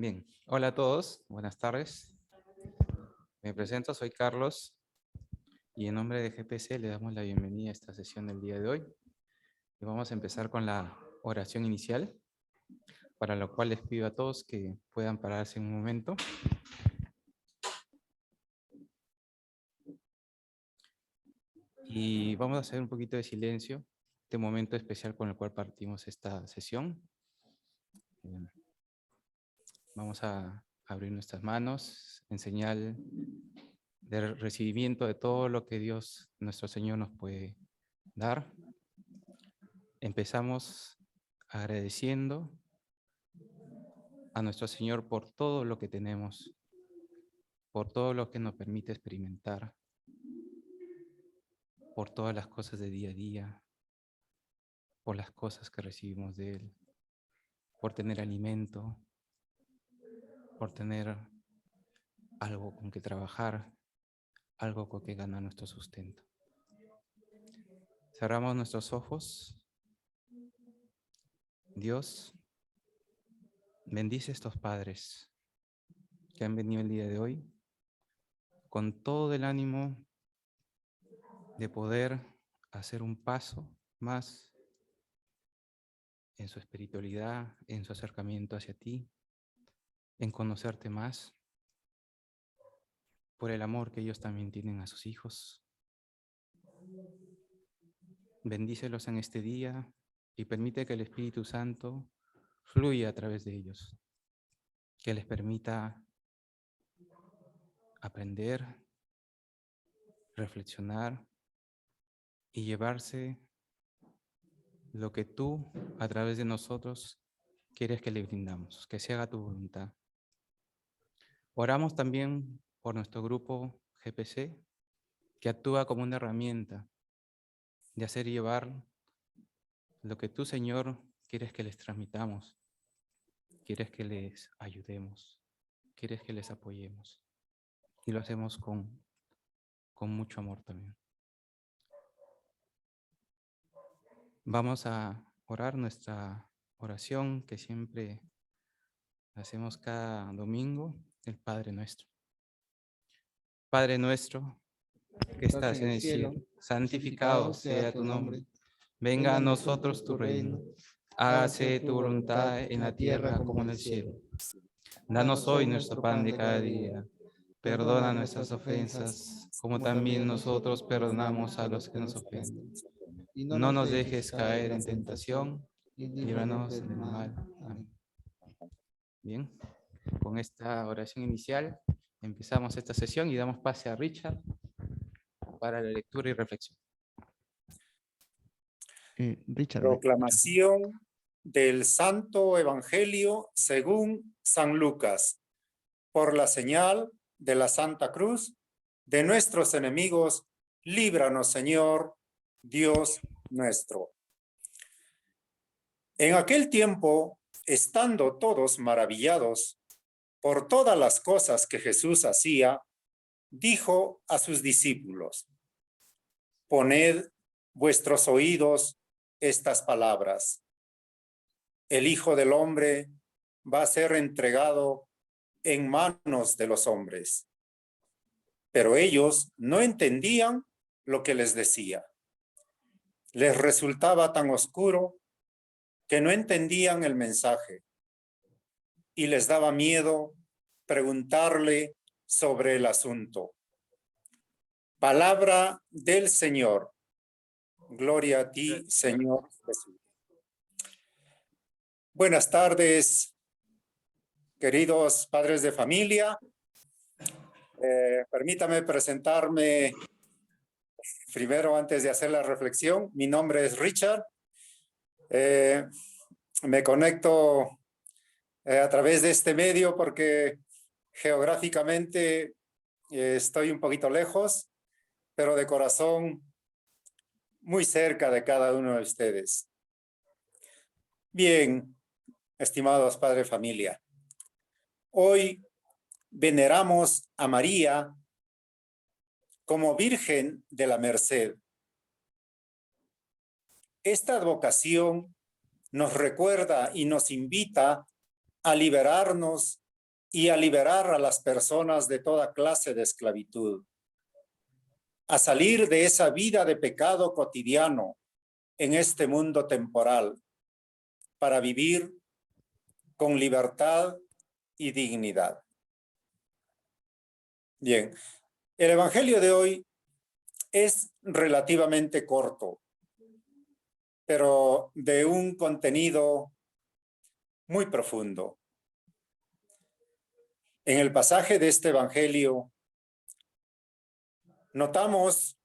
Bien, hola a todos, buenas tardes. Me presento, soy Carlos y en nombre de GPC le damos la bienvenida a esta sesión del día de hoy. Y vamos a empezar con la oración inicial, para lo cual les pido a todos que puedan pararse un momento. Y vamos a hacer un poquito de silencio, este momento especial con el cual partimos esta sesión. Vamos a abrir nuestras manos en señal de recibimiento de todo lo que Dios, nuestro Señor, nos puede dar. Empezamos agradeciendo a nuestro Señor por todo lo que tenemos, por todo lo que nos permite experimentar, por todas las cosas de día a día, por las cosas que recibimos de Él, por tener alimento, por tener algo con que trabajar, algo con que ganar nuestro sustento. Cerramos nuestros ojos. Dios, bendice a estos padres que han venido el día de hoy con todo el ánimo de poder hacer un paso más en su espiritualidad, en su acercamiento hacia ti, en conocerte más, por el amor que ellos también tienen a sus hijos. Bendícelos en este día y permite que el Espíritu Santo fluya a través de ellos, que les permita aprender, reflexionar y llevarse lo que tú, a través de nosotros, quieres que le brindamos, que se haga tu voluntad. Oramos también por nuestro grupo GPC, que actúa como una herramienta de hacer llevar lo que tú, Señor, quieres que les transmitamos, quieres que les ayudemos, quieres que les apoyemos. Y lo hacemos con mucho amor también. Vamos a orar nuestra oración que siempre hacemos cada domingo, el Padre Nuestro. Padre nuestro, que estás en el cielo, santificado sea tu nombre. Venga a nosotros tu reino. Hágase tu voluntad en la tierra como en el cielo. Danos hoy nuestro pan de cada día. Perdona nuestras ofensas, como también nosotros perdonamos a los que nos ofenden. No nos dejes caer en tentación, líbranos del mal. Amén. Bien, con esta oración inicial empezamos esta sesión y damos pase a Richard para la lectura y reflexión. Richard. Proclamación del Santo Evangelio según San Lucas. Por la señal de la Santa Cruz de nuestros enemigos, líbranos, Señor, Dios nuestro. En aquel tiempo, estando todos maravillados por todas las cosas que Jesús hacía, dijo a sus discípulos: poned vuestros oídos estas palabras. El Hijo del Hombre va a ser entregado en manos de los hombres. Pero ellos no entendían lo que les decía. Les resultaba tan oscuro que no entendían el mensaje y les daba miedo preguntarle sobre el asunto. Palabra del Señor. Gloria a ti, Señor Jesús. Buenas tardes, queridos padres de familia. Permítame presentarme primero antes de hacer la reflexión. Mi nombre es Richard. Me conecto a través de este medio porque geográficamente estoy un poquito lejos, pero de corazón muy cerca de cada uno de ustedes. Bien, estimados padres de familia, hoy veneramos a María como Virgen de la Merced. Esta advocación nos recuerda y nos invita a liberarnos y a liberar a las personas de toda clase de esclavitud, a salir de esa vida de pecado cotidiano en este mundo temporal, para vivir con libertad y dignidad. Bien, el Evangelio de hoy es relativamente corto, pero de un contenido muy profundo. En el pasaje de este Evangelio notamos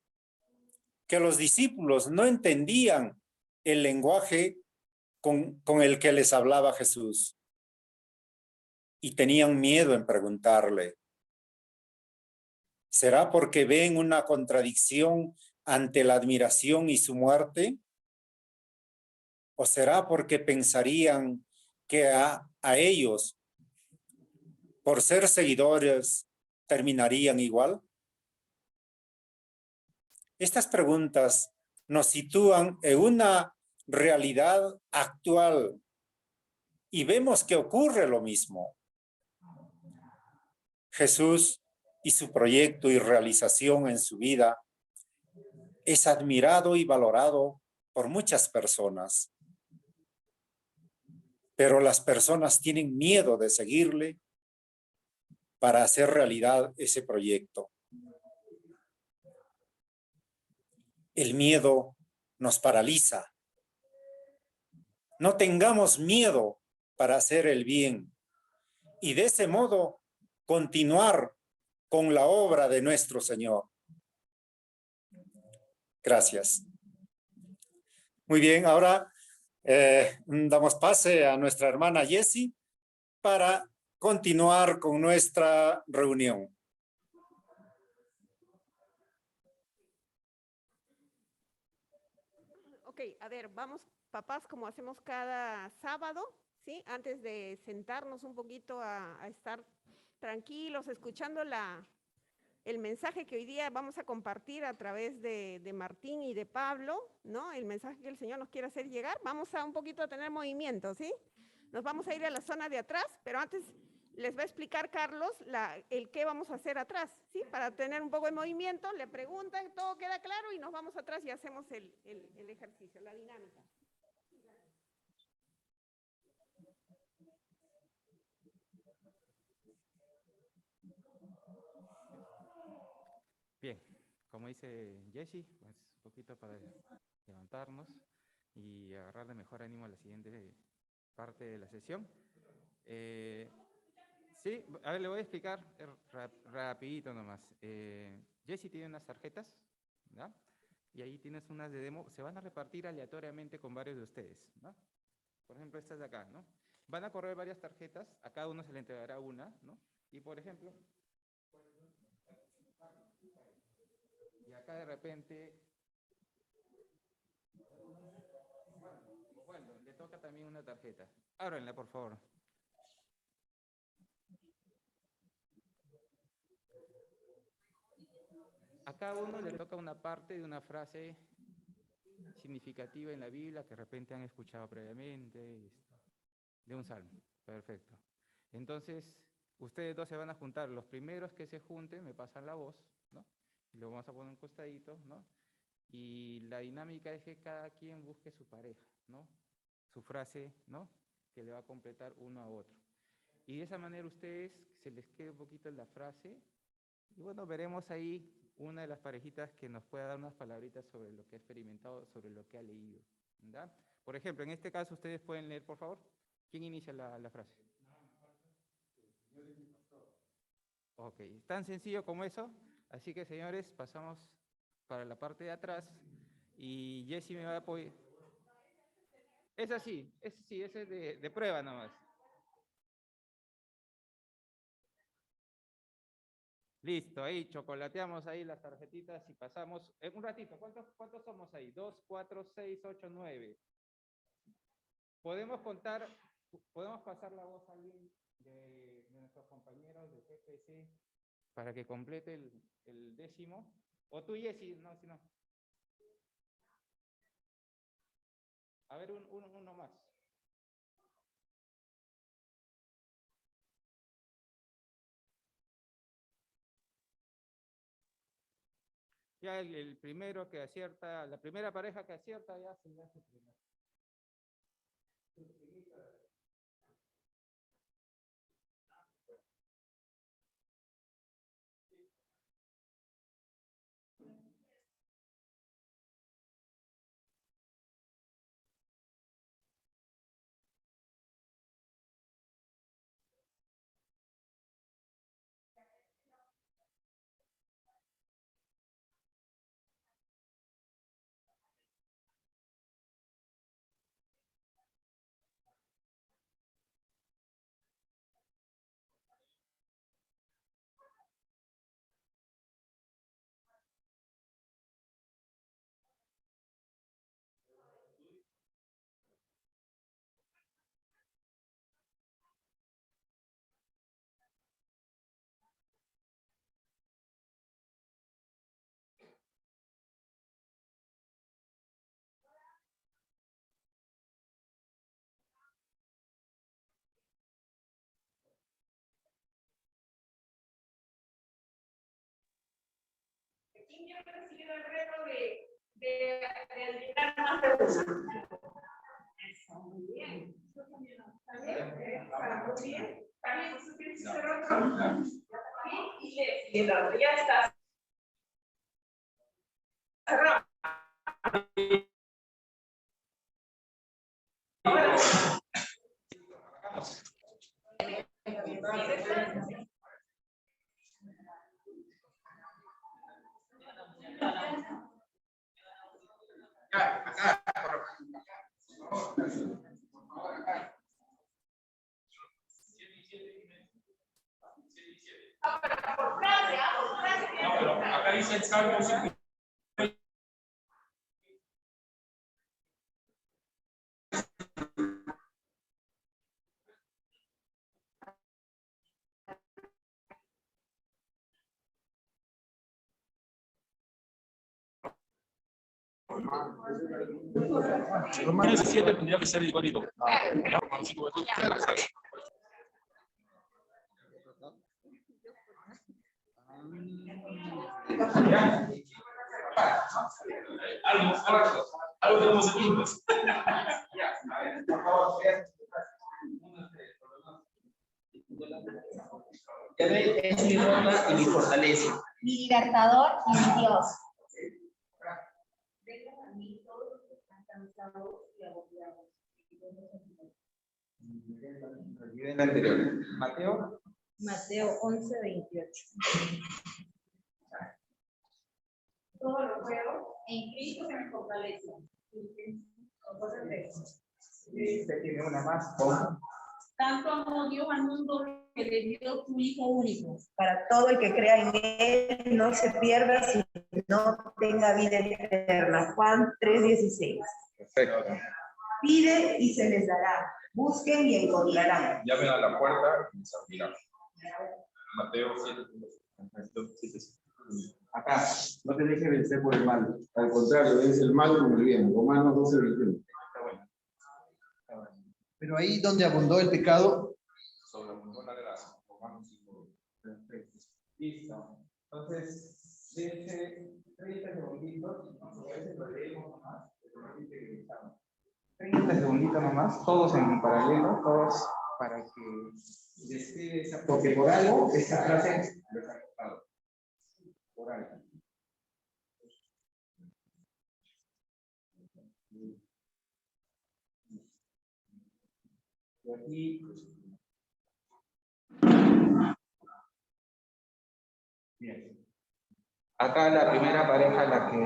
que los discípulos no entendían el lenguaje con el que les hablaba Jesús y tenían miedo en preguntarle. ¿Será porque ven una contradicción ante la admiración y su muerte? ¿O será porque pensarían que a ellos, por ser seguidores, terminarían igual? Estas preguntas nos sitúan en una realidad actual y vemos que ocurre lo mismo. Jesús y su proyecto y realización en su vida es admirado y valorado por muchas personas, pero las personas tienen miedo de seguirle para hacer realidad ese proyecto. El miedo nos paraliza. No tengamos miedo para hacer el bien y de ese modo continuar con la obra de nuestro Señor. Gracias. Muy bien, ahora damos pase a nuestra hermana Jessie para continuar con nuestra reunión. Ok, a ver, vamos, papás, como hacemos cada sábado, ¿sí? Antes de sentarnos un poquito a estar tranquilos, escuchando el mensaje que hoy día vamos a compartir a través de Martín y de Pablo, ¿no? El mensaje que el Señor nos quiere hacer llegar. Vamos a un poquito a tener movimiento, ¿sí? Nos vamos a ir a la zona de atrás, pero antes les va a explicar Carlos el qué vamos a hacer atrás, ¿sí? Para tener un poco de movimiento, le preguntan, todo queda claro y nos vamos atrás y hacemos el ejercicio, la dinámica. Bien, como dice Jessie, pues un poquito para levantarnos y agarrar de mejor ánimo a la siguiente parte de la sesión. Sí, a ver, le voy a explicar rapidito nomás. Jessie tiene unas tarjetas, ¿no? Y ahí tienes unas de demo, se van a repartir aleatoriamente con varios de ustedes, ¿no? Por ejemplo, estas de acá, ¿no? Van a correr varias tarjetas, a cada uno se le entregará una, ¿no? Y por ejemplo, y acá de repente, bueno, le toca también una tarjeta. Ábranla, por favor. A cada uno le toca una parte de una frase significativa en la Biblia que de repente han escuchado previamente, de un salmo. Perfecto. Entonces, ustedes dos se van a juntar. Los primeros que se junten me pasan la voz, ¿no? Y lo vamos a poner un costadito, ¿no? Y la dinámica es que cada quien busque su pareja, ¿no? Su frase, ¿no? Que le va a completar uno a otro. Y de esa manera ustedes se les quede un poquito en la frase. Y bueno, veremos ahí una de las parejitas que nos pueda dar unas palabritas sobre lo que ha experimentado, sobre lo que ha leído, ¿verdad? Por ejemplo, en este caso ustedes pueden leer, por favor. ¿Quién inicia la frase? Ok, tan sencillo como eso. Así que, señores, pasamos para la parte de atrás y Jessie me va a apoyar. Es así, ese es de prueba nomás. Listo, ahí chocolateamos ahí las tarjetitas y pasamos. Un ratito, ¿cuántos somos ahí? 2, 4, 6, 8, 9. Podemos contar, podemos pasar la voz a alguien de nuestros compañeros de GPC para que complete el décimo. O tú, Jessie, no, si no. A ver, uno más. Ya el primero que acierta, la primera pareja que acierta ya se le hace primero. ¿Quién ya ha recibido el reto de adivinar más de una? Muy bien. ¿Está bien? Muy bien. También tú tienes que hacer otro. Y el otro ya está cerrado. Acá dice el Salmo 5. Romanos 17 tendría que ser igualito. Algo tenemos aquí. Yahvé es mi roca y mi fortaleza. Mi libertador y mi Dios. Vengan a mí todos los que están cansados y agobiados. El anterior. Mateo. Mateo 11:28. Todo lo puedo en Cristo que me fortalece. Usted tiene una más. Tanto amó Dios al mundo que le dio su Hijo único. Para todo el que crea en él no se pierda, sino tenga vida eterna. Juan 3:16. Perfecto. Pide y se les dará. Busquen y encontrarán. Llamen a la puerta y se abrirá. Mateo 7. Acá, no te dejes vencer por el mal. Al contrario, vence el mal con el bien. Romanos 12:21. Está bueno. Pero ahí donde abundó el pecado. Sobreabundó la gracia. Romanos 5. Perfecto. Listo. Entonces, dense 30 segunditos. A veces lo leemos nomás. 30 segunditos nomás. Todos en paralelo. Todos para que despegue esa. Porque por algo esta frase les ha costado. Por algo. Y aquí. Bien. Acá la primera pareja, la que.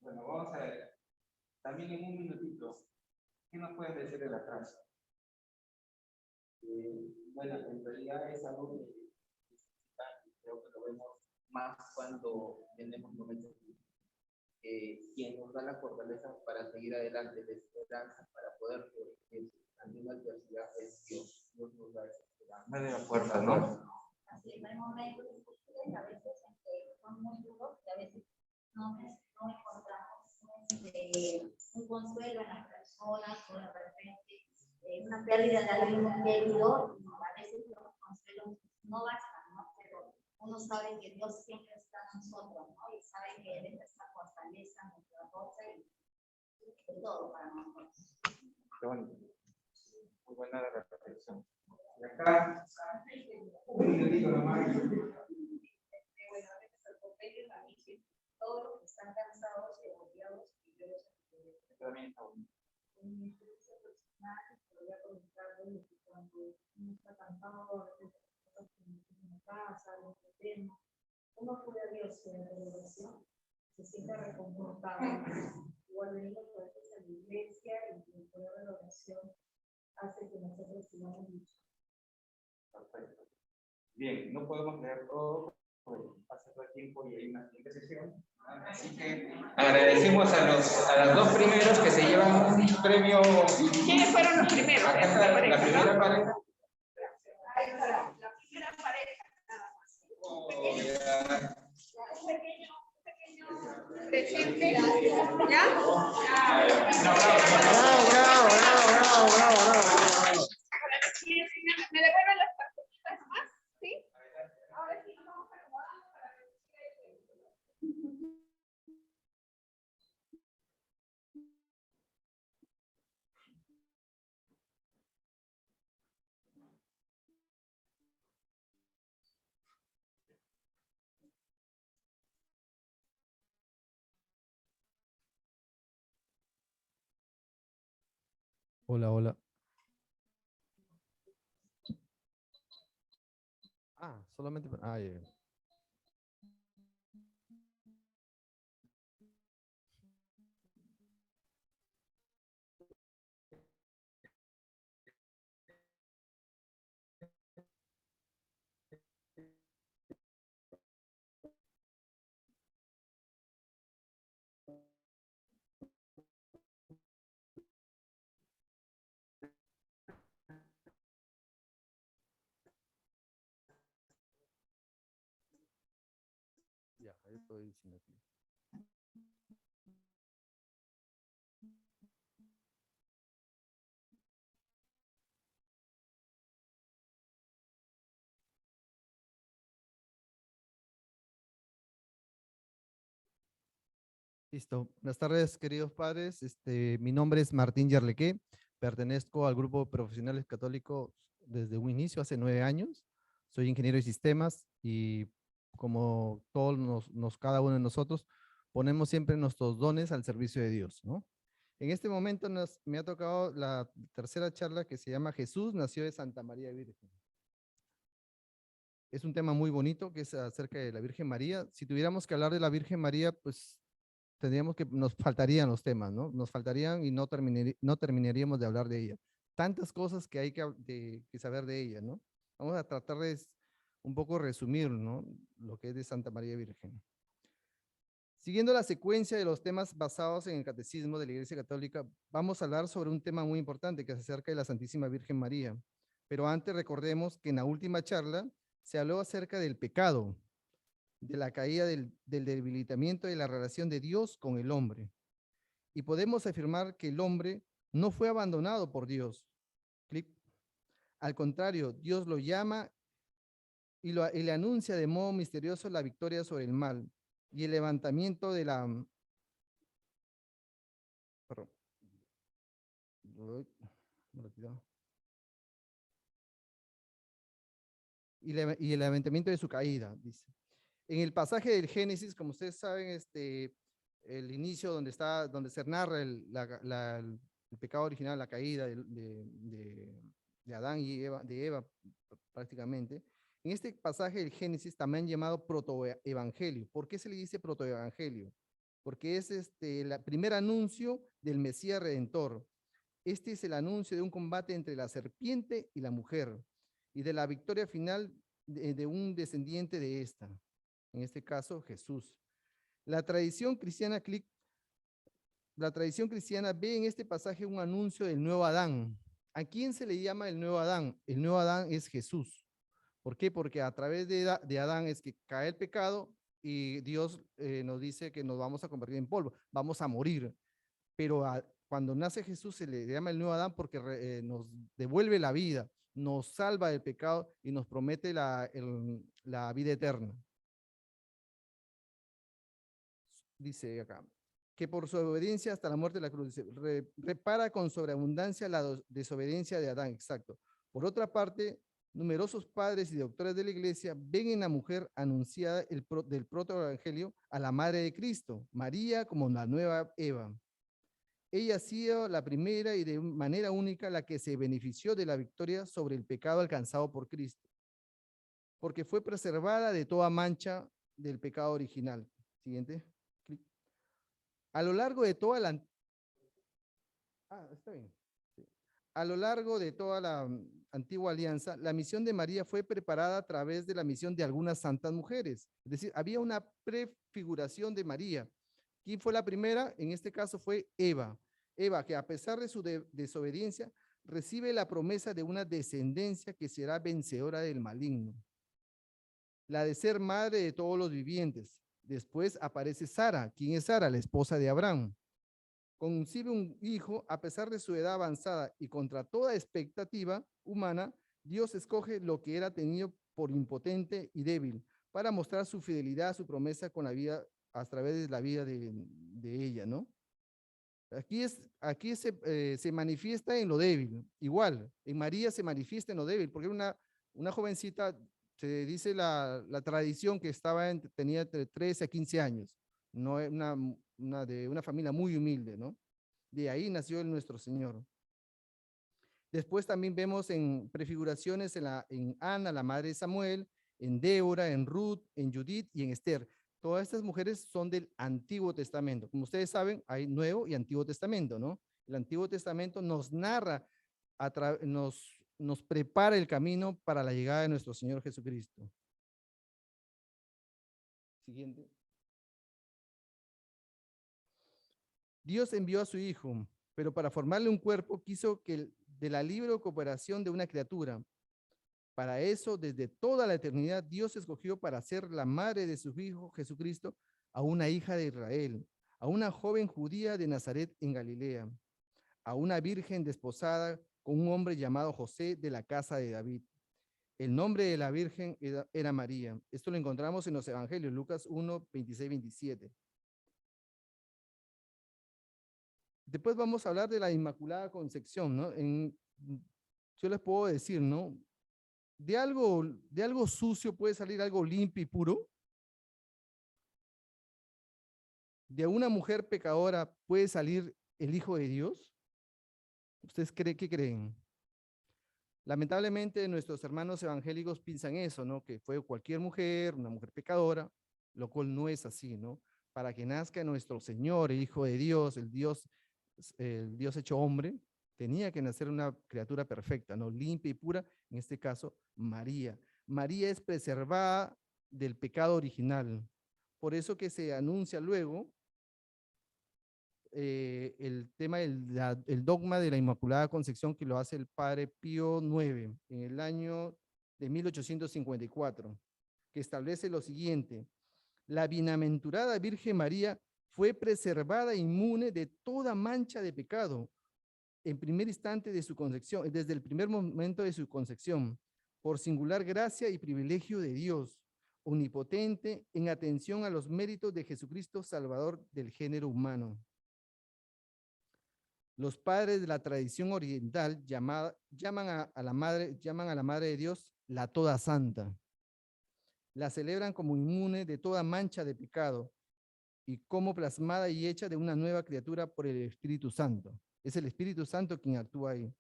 Bueno, vamos a ver. También en un minutito. ¿Qué nos pueden decir de la frase? Bueno, en realidad es algo que creo que lo vemos más cuando tenemos momentos quien nos da la fortaleza para seguir adelante, la esperanza para poder también la adversidad es Dios. Dios nos da esa esperanza. Me de la puerta, ¿no? Así hay momentos difíciles a veces en que son muy duros y a veces no encontramos un consuelo en las personas o de repente una pérdida de alguien querido. A veces los consuelos no bastan, ¿no? Pero uno sabe que Dios siempre está nosotros, ¿no? Y sabe que Él es nuestra fortaleza, nuestra fuerza y todo para nosotros. Qué bonito. Muy buena la reflexión. Y acá, un minutito nomás. Bueno, a veces el convenio también dice, todos los que están cansados y agobiados, y yo los ayudaré. También está bonito. En mi experiencia personal, voy a comentarlo de que cuando uno está cansado, a veces cosas que en la casa, los problemas, uno acude a Dios en la oración, se siente reconfortado. Igual venimos a veces a la iglesia y el poder de la oración hace que nosotros sigamos luchando. Perfecto. Bien, no podemos leer todo, porque pasa todo el tiempo y hay una siguiente sesión. Así que agradecemos a las dos primeros que se llevan un premio. ¿Quiénes fueron los primeros? Acá está la primera pareja. Ahí está la primera pareja, nada más. Oh, ya. Un pequeño presente. ¿Ya? ¿Me devuelven las tarjetitas más? ¿Sí? Ahora sí, vamos a acomodar para ver. Hola, hola. Solamente. Ya. Ya, ahí estoy diciendo aquí. Listo. Buenas tardes, queridos padres. Mi nombre es Martín Yarlequé. Pertenezco al grupo de profesionales católicos desde un inicio, hace 9 años. Soy ingeniero de sistemas y como todos cada uno de nosotros, ponemos siempre nuestros dones al servicio de Dios, ¿no? En este momento me ha tocado la tercera charla que se llama Jesús nació de Santa María Virgen. Es un tema muy bonito que es acerca de la Virgen María. Si tuviéramos que hablar de la Virgen María, pues nos faltarían los temas, ¿no? Nos faltarían y no terminaríamos de hablar de ella. Tantas cosas que hay que saber de ella, ¿no? Vamos a tratar de un poco resumir, ¿no? Lo que es de Santa María Virgen. Siguiendo la secuencia de los temas basados en el Catecismo de la Iglesia Católica, vamos a hablar sobre un tema muy importante que se acerca de la Santísima Virgen María. Pero antes recordemos que en la última charla se habló acerca del pecado, de la caída del debilitamiento de la relación de Dios con el hombre. Y podemos afirmar que el hombre no fue abandonado por Dios. Al contrario, Dios lo llama y le anuncia de modo misterioso la victoria sobre el mal y el levantamiento de la... Perdón. Y el levantamiento de su caída, dice. En el pasaje del Génesis, como ustedes saben, el inicio donde se narra el pecado original, la caída de Adán y Eva, de Eva prácticamente. En este pasaje del Génesis también llamado protoevangelio. ¿Por qué se le dice protoevangelio? Porque es el primer anuncio del Mesías Redentor. Este es el anuncio de un combate entre la serpiente y la mujer y de la victoria final de un descendiente de esta. En este caso, Jesús. La tradición cristiana ve en este pasaje un anuncio del nuevo Adán. ¿A quién se le llama el nuevo Adán? El nuevo Adán es Jesús. ¿Por qué? Porque a través de Adán es que cae el pecado y Dios nos dice que nos vamos a convertir en polvo, vamos a morir. Pero cuando nace Jesús se le llama el nuevo Adán porque nos devuelve la vida, nos salva del pecado y nos promete la vida eterna. dice acá, que por su obediencia hasta la muerte de la cruz, dice, repara con sobreabundancia la desobediencia de Adán, exacto. Por otra parte, numerosos padres y doctores de la iglesia ven en la mujer anunciada del protoevangelio a la madre de Cristo, María, como la nueva Eva. Ella ha sido la primera y de manera única la que se benefició de la victoria sobre el pecado alcanzado por Cristo, porque fue preservada de toda mancha del pecado original. Siguiente. A lo largo de toda la... está bien. Sí. A lo largo de toda la antigua alianza, la misión de María fue preparada a través de la misión de algunas santas mujeres. Es decir, había una prefiguración de María. ¿Quién fue la primera? En este caso fue Eva. Eva, que a pesar de su desobediencia, recibe la promesa de una descendencia que será vencedora del maligno. La de ser madre de todos los vivientes. Después aparece Sara. ¿Quién es Sara? La esposa de Abraham. Concibe un hijo a pesar de su edad avanzada y contra toda expectativa humana, Dios escoge lo que era tenido por impotente y débil para mostrar su fidelidad a su promesa con la vida, a través de la vida de ella, ¿no? Aquí se manifiesta en lo débil. Igual, en María se manifiesta en lo débil, porque una jovencita, se dice la tradición que tenía entre 13 a 15 años, no de una familia muy humilde, ¿no? De ahí nació nuestro Señor. Después también vemos en prefiguraciones en Ana, la madre de Samuel, en Débora, en Ruth, en Judith y en Esther. Todas estas mujeres son del Antiguo Testamento. Como ustedes saben, hay Nuevo y Antiguo Testamento, ¿no? El Antiguo Testamento nos narra, nos prepara el camino para la llegada de nuestro Señor Jesucristo. Siguiente. Dios envió a su Hijo, pero para formarle un cuerpo quiso que de la libre cooperación de una criatura. Para eso, desde toda la eternidad, Dios escogió para ser la madre de su Hijo Jesucristo a una hija de Israel, a una joven judía de Nazaret en Galilea, a una virgen desposada con un hombre llamado José de la casa de David. El nombre de la virgen era María. Esto lo encontramos en los evangelios, Lucas 1, 26, 27. Después vamos a hablar de la Inmaculada Concepción, ¿no? Yo les puedo decir, ¿no? De algo sucio puede salir algo limpio y puro. De una mujer pecadora puede salir el Hijo de Dios. ¿Ustedes qué creen? Lamentablemente nuestros hermanos evangélicos piensan eso, ¿no? Que fue cualquier mujer, una mujer pecadora, lo cual no es así, ¿no? Para que nazca nuestro Señor, el Hijo de Dios, el Dios hecho hombre, tenía que nacer una criatura perfecta, ¿no? Limpia y pura, en este caso, María. María es preservada del pecado original. Por eso que se anuncia luego el tema el dogma de la Inmaculada Concepción, que lo hace el Padre Pío IX en el año de 1854, que establece lo siguiente: la bienaventurada Virgen María fue preservada inmune de toda mancha de pecado en primer instante de su concepción, desde el primer momento de su concepción, por singular gracia y privilegio de Dios, omnipotente, en atención a los méritos de Jesucristo, Salvador del género humano. Los padres de la tradición oriental llaman a la Madre de Dios la Toda Santa. La celebran como inmune de toda mancha de pecado y como plasmada y hecha de una nueva criatura por el Espíritu Santo. Es el Espíritu Santo quien actúa ahí.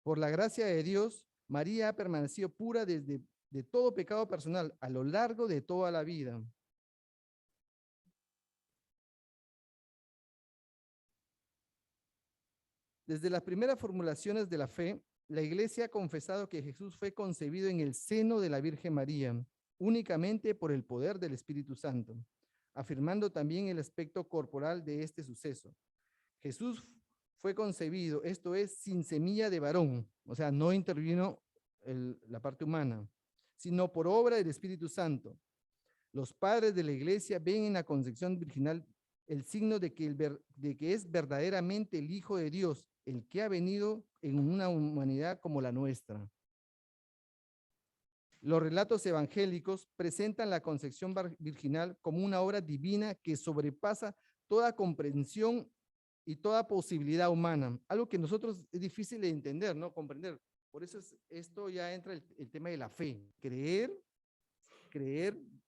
Por la gracia de Dios, María ha permanecido pura de todo pecado personal a lo largo de toda la vida. Desde las primeras formulaciones de la fe, la Iglesia ha confesado que Jesús fue concebido en el seno de la Virgen María, únicamente por el poder del Espíritu Santo, afirmando también el aspecto corporal de este suceso. Jesús fue concebido, esto es, sin semilla de varón, o sea, no intervino la parte humana, sino por obra del Espíritu Santo. Los padres de la Iglesia ven en la concepción virginal el signo de que es verdaderamente el Hijo de Dios, el que ha venido en una humanidad como la nuestra. Los relatos evangélicos presentan la concepción virginal como una obra divina que sobrepasa toda comprensión y toda posibilidad humana, algo que nosotros es difícil de entender, ¿no? Comprender. Por eso esto ya entra el tema de la fe, creer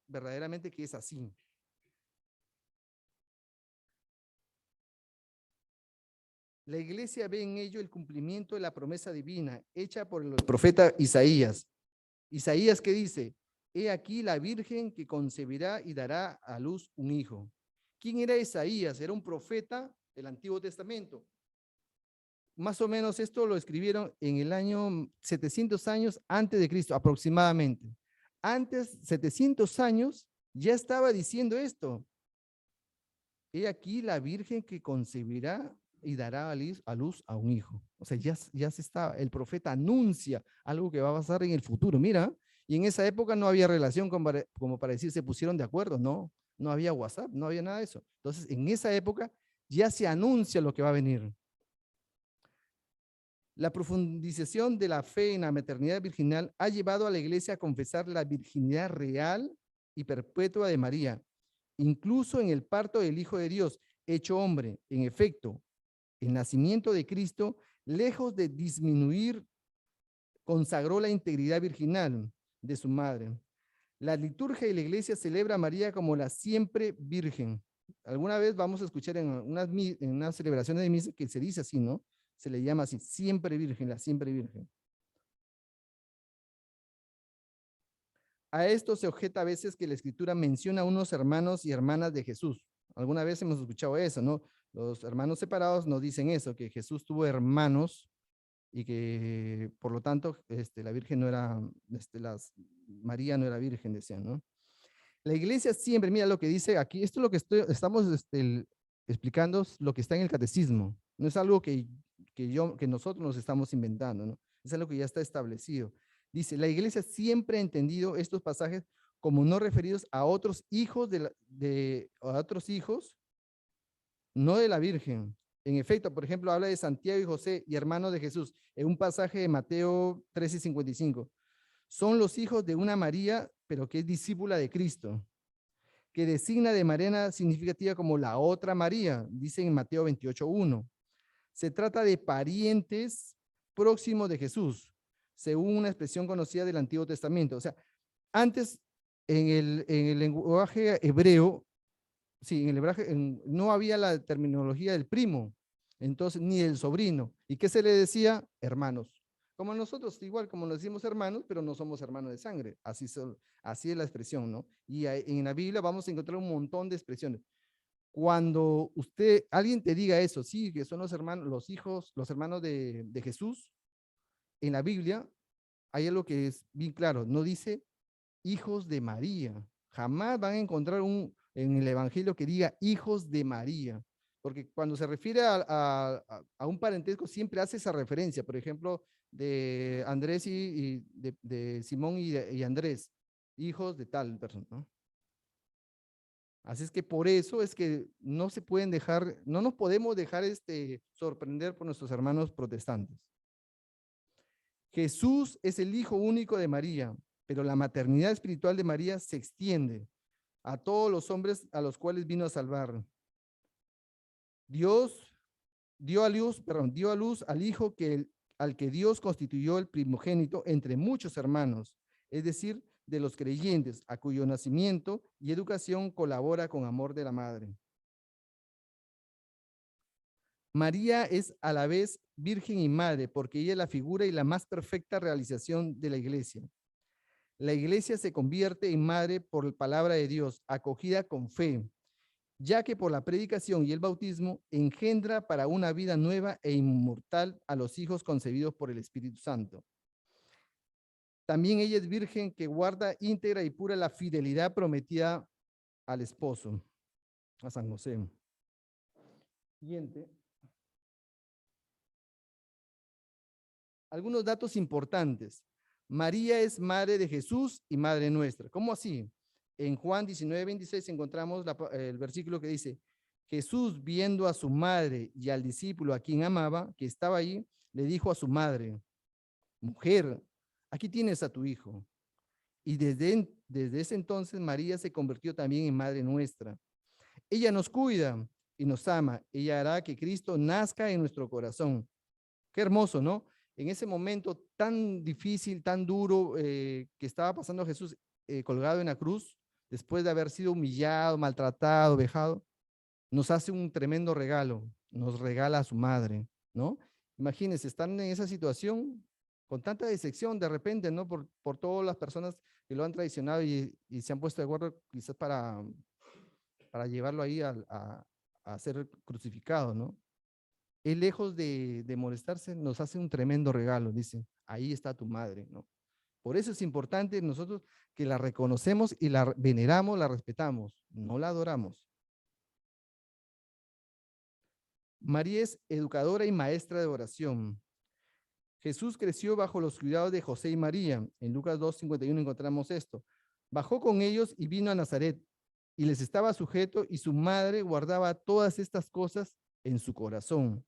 verdaderamente que es así. La iglesia ve en ello el cumplimiento de la promesa divina hecha por el profeta Isaías. Isaías, ¿qué dice? He aquí la virgen que concebirá y dará a luz un hijo. ¿Quién era Isaías? Era un profeta del Antiguo Testamento. Más o menos esto lo escribieron en el año 700 años antes de Cristo, aproximadamente. Antes, 700 años, ya estaba diciendo esto. He aquí la virgen que concebirá y dará a luz a un hijo. O sea, ya se está, el profeta anuncia algo que va a pasar en el futuro. Mira, y en esa época no había relación como para decir se pusieron de acuerdo, no había WhatsApp, no había nada de eso. Entonces, en esa época ya se anuncia lo que va a venir. La profundización de la fe en la maternidad virginal ha llevado a la iglesia a confesar la virginidad real y perpetua de María, incluso en el parto del Hijo de Dios, hecho hombre. En efecto, el nacimiento de Cristo, lejos de disminuir, consagró la integridad virginal de su madre. La liturgia de la iglesia celebra a María como la siempre virgen. Alguna vez vamos a escuchar en unas celebraciones de misa que se dice así, ¿no? Se le llama así, siempre virgen, la siempre virgen. A esto se objeta a veces que la escritura menciona a unos hermanos y hermanas de Jesús. Alguna vez hemos escuchado eso, ¿no? Los hermanos separados nos dicen eso, que Jesús tuvo hermanos y que por lo tanto la Virgen no era, María no era virgen, decían, ¿no? La iglesia siempre, mira lo que dice aquí, esto es lo que estamos explicando, lo que está en el catecismo. No es algo que nosotros nos estamos inventando, ¿no? Es algo que ya está establecido. Dice, la iglesia siempre ha entendido estos pasajes como no referidos a otros hijos a otros hijos, no de la Virgen. En efecto, por ejemplo, habla de Santiago y José y hermanos de Jesús, en un pasaje de Mateo 13:55. Son los hijos de una María, pero que es discípula de Cristo, que designa de manera significativa como la otra María, dice en Mateo 28:1. Se trata de parientes próximos de Jesús, según una expresión conocida del Antiguo Testamento. O sea, antes en el lenguaje hebreo, sí, no había la terminología del primo, entonces ni del sobrino. ¿Y qué se le decía? Hermanos. Como nosotros, igual como nos decimos hermanos, pero no somos hermanos de sangre. Así es la expresión, ¿no? Y en la Biblia vamos a encontrar un montón de expresiones. Cuando alguien te diga eso, sí, que son los hermanos, los hijos, los hermanos de Jesús, en la Biblia hay algo que es bien claro, no dice hijos de María. Jamás van a encontrar en el Evangelio que diga hijos de María, porque cuando se refiere a un parentesco siempre hace esa referencia, por ejemplo, de Andrés y de Simón y Andrés, hijos de tal persona, ¿no? Así es que por eso es que no nos podemos dejar sorprender por nuestros hermanos protestantes. Jesús es el hijo único de María, pero la maternidad espiritual de María se extiende a todos los hombres a los cuales vino a salvar. Dios dio a luz al hijo al que Dios constituyó el primogénito entre muchos hermanos, es decir, de los creyentes, a cuyo nacimiento y educación colabora con amor de la madre. María es a la vez virgen y madre, porque ella es la figura y la más perfecta realización de la iglesia. La iglesia se convierte en madre por la palabra de Dios, acogida con fe, ya que por la predicación y el bautismo engendra para una vida nueva e inmortal a los hijos concebidos por el Espíritu Santo. También ella es virgen que guarda íntegra y pura la fidelidad prometida al esposo, a San José. Siguiente. Algunos datos importantes. María es madre de Jesús y madre nuestra. ¿Cómo así? En Juan 19:26 encontramos el versículo que dice, Jesús, viendo a su madre y al discípulo a quien amaba, que estaba ahí, le dijo a su madre, mujer, aquí tienes a tu hijo. Y desde ese entonces María se convirtió también en Madre nuestra. Ella nos cuida y nos ama. Ella hará que Cristo nazca en nuestro corazón. Qué hermoso, ¿no? En ese momento tan difícil, tan duro que estaba pasando Jesús colgado en la cruz, después de haber sido humillado, maltratado, vejado, nos hace un tremendo regalo, nos regala a su madre, ¿no? Imagínense, están en esa situación con tanta decepción de repente, ¿no? Por todas las personas que lo han traicionado y se han puesto de acuerdo quizás para llevarlo ahí a ser crucificado, ¿no? Él, lejos de molestarse, nos hace un tremendo regalo, dice, ahí está tu madre, ¿no? Por eso es importante nosotros que la reconocemos y la veneramos, la respetamos, no la adoramos. María es educadora y maestra de oración. Jesús creció bajo los cuidados de José y María. En Lucas 2:51 encontramos esto. Bajó con ellos y vino a Nazaret, y les estaba sujeto, y su madre guardaba todas estas cosas en su corazón.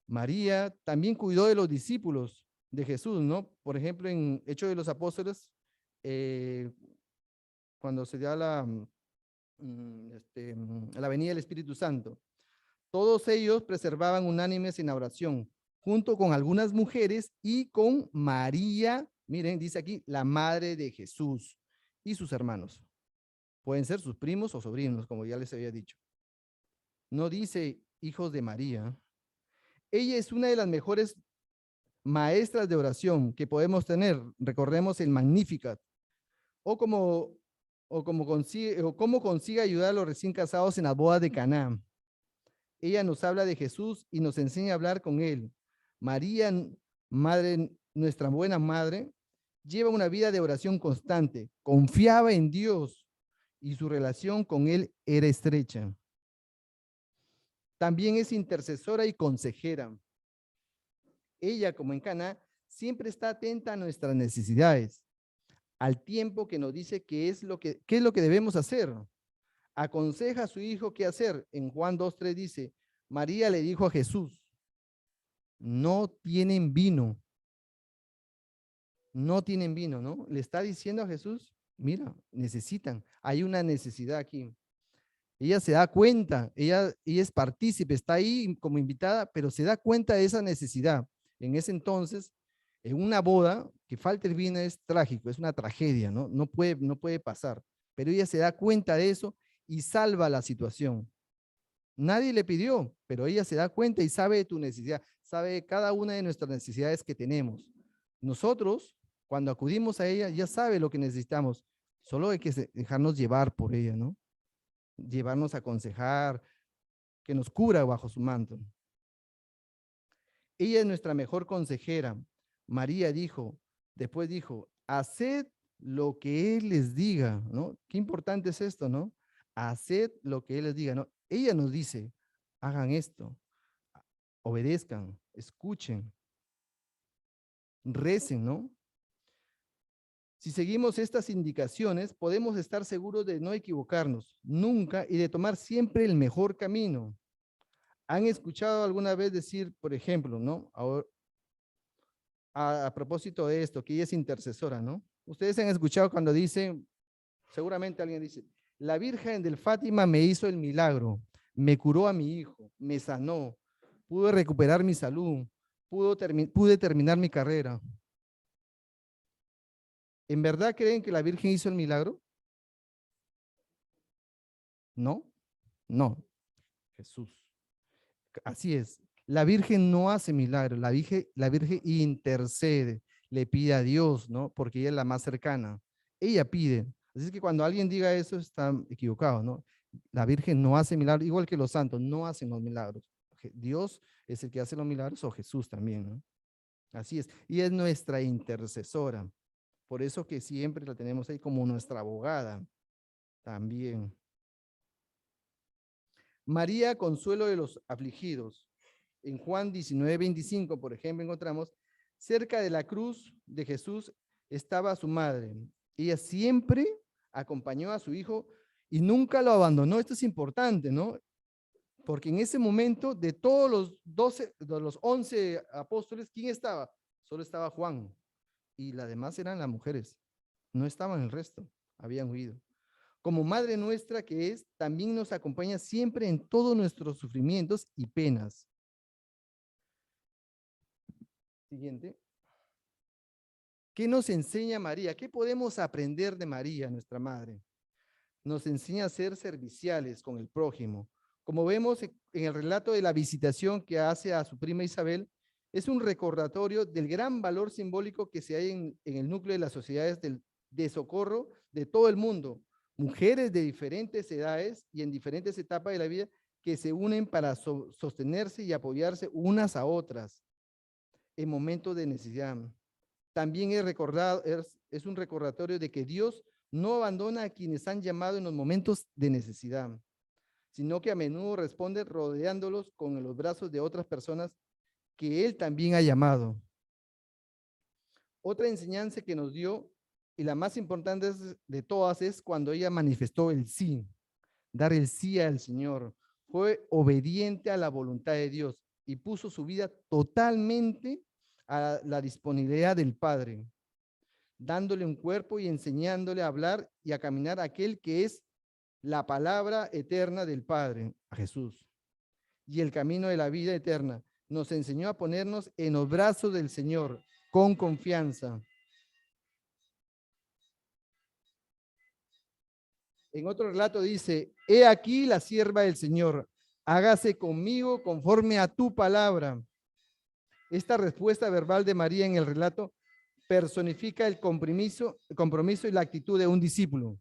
María también cuidó de los discípulos de Jesús, ¿no? Por ejemplo, en Hechos de los Apóstoles, cuando se da la venida del Espíritu Santo, todos ellos preservaban unánimes en la oración, junto con algunas mujeres y con María, miren, dice aquí, la madre de Jesús y sus hermanos. Pueden ser sus primos o sobrinos, como ya les había dicho. No dice hijos de María. Ella es una de las mejores maestras de oración que podemos tener. Recordemos el Magnificat. O cómo consigue ayudar a los recién casados en las bodas de Caná. Ella nos habla de Jesús y nos enseña a hablar con él. María, madre, nuestra buena madre, lleva una vida de oración constante, confiaba en Dios y su relación con él era estrecha. También es intercesora y consejera. Ella, como en Caná, siempre está atenta a nuestras necesidades, al tiempo que nos dice qué es lo que debemos hacer. Aconseja a su hijo qué hacer. En Juan 2:3 dice, María le dijo a Jesús, no tienen vino. No tienen vino, ¿no? Le está diciendo a Jesús, mira, necesitan, hay una necesidad aquí. Ella se da cuenta, ella es partícipe, está ahí como invitada, pero se da cuenta de esa necesidad. En ese entonces, en una boda, que falte el vino es trágico, es una tragedia, ¿no? No puede pasar. Pero ella se da cuenta de eso y salva la situación. Nadie le pidió, pero ella se da cuenta y sabe de tu necesidad, sabe de cada una de nuestras necesidades que tenemos. Nosotros, cuando acudimos a ella, ya sabe lo que necesitamos. Solo hay que dejarnos llevar por ella, ¿no? Llevarnos a aconsejar, que nos cubra bajo su manto. Ella es nuestra mejor consejera. María después dijo, haced lo que Él les diga, ¿no? Qué importante es esto, ¿no? Haced lo que Él les diga, ¿no? Ella nos dice, hagan esto, obedezcan, escuchen, recen, ¿no? Si seguimos estas indicaciones, podemos estar seguros de no equivocarnos nunca y de tomar siempre el mejor camino. ¿Han escuchado alguna vez decir, por ejemplo, ¿no? Ahora, a propósito de esto, que ella es intercesora, ¿no? Ustedes han escuchado cuando dicen, seguramente alguien dice, la Virgen del Fátima me hizo el milagro, me curó a mi hijo, me sanó, pude recuperar mi salud, pude terminar mi carrera. ¿En verdad creen que la Virgen hizo el milagro? No, no. Jesús. Así es. La Virgen no hace milagros, la Virgen intercede, le pide a Dios, ¿no? Porque ella es la más cercana. Ella pide. Así es que cuando alguien diga eso está equivocado, ¿no? La Virgen no hace milagros, igual que los santos, no hacen los milagros. Dios es el que hace los milagros o Jesús también, ¿no? Así es. Y es nuestra intercesora. Por eso que siempre la tenemos ahí como nuestra abogada también. María, consuelo de los afligidos. En Juan 19:25, por ejemplo, encontramos, cerca de la cruz de Jesús estaba su madre. Ella siempre acompañó a su hijo y nunca lo abandonó. Esto es importante, ¿no? Porque en ese momento, de todos los 11 apóstoles, ¿quién estaba? Solo estaba Juan. Y las demás eran las mujeres. No estaban el resto, habían huido. Como Madre nuestra que es, también nos acompaña siempre en todos nuestros sufrimientos y penas. Siguiente. ¿Qué nos enseña María? ¿Qué podemos aprender de María, nuestra Madre? Nos enseña a ser serviciales con el prójimo. Como vemos en el relato de la visitación que hace a su prima Isabel, es un recordatorio del gran valor simbólico que se hay en el núcleo de las sociedades de socorro de todo el mundo. Mujeres de diferentes edades y en diferentes etapas de la vida que se unen para sostenerse y apoyarse unas a otras en momentos de necesidad. También es un recordatorio de que Dios no abandona a quienes han llamado en los momentos de necesidad, sino que a menudo responde rodeándolos con los brazos de otras personas que Él también ha llamado. Otra enseñanza que nos dio, y la más importante de todas, es cuando ella manifestó el sí, dar el sí al Señor. Fue obediente a la voluntad de Dios y puso su vida totalmente a la disponibilidad del Padre, dándole un cuerpo y enseñándole a hablar y a caminar a aquel que es la palabra eterna del Padre, a Jesús, y el camino de la vida eterna. Nos enseñó a ponernos en los brazos del Señor con confianza. En otro relato dice, he aquí la sierva del Señor, hágase conmigo conforme a tu palabra. Esta respuesta verbal de María en el relato personifica el compromiso y la actitud de un discípulo.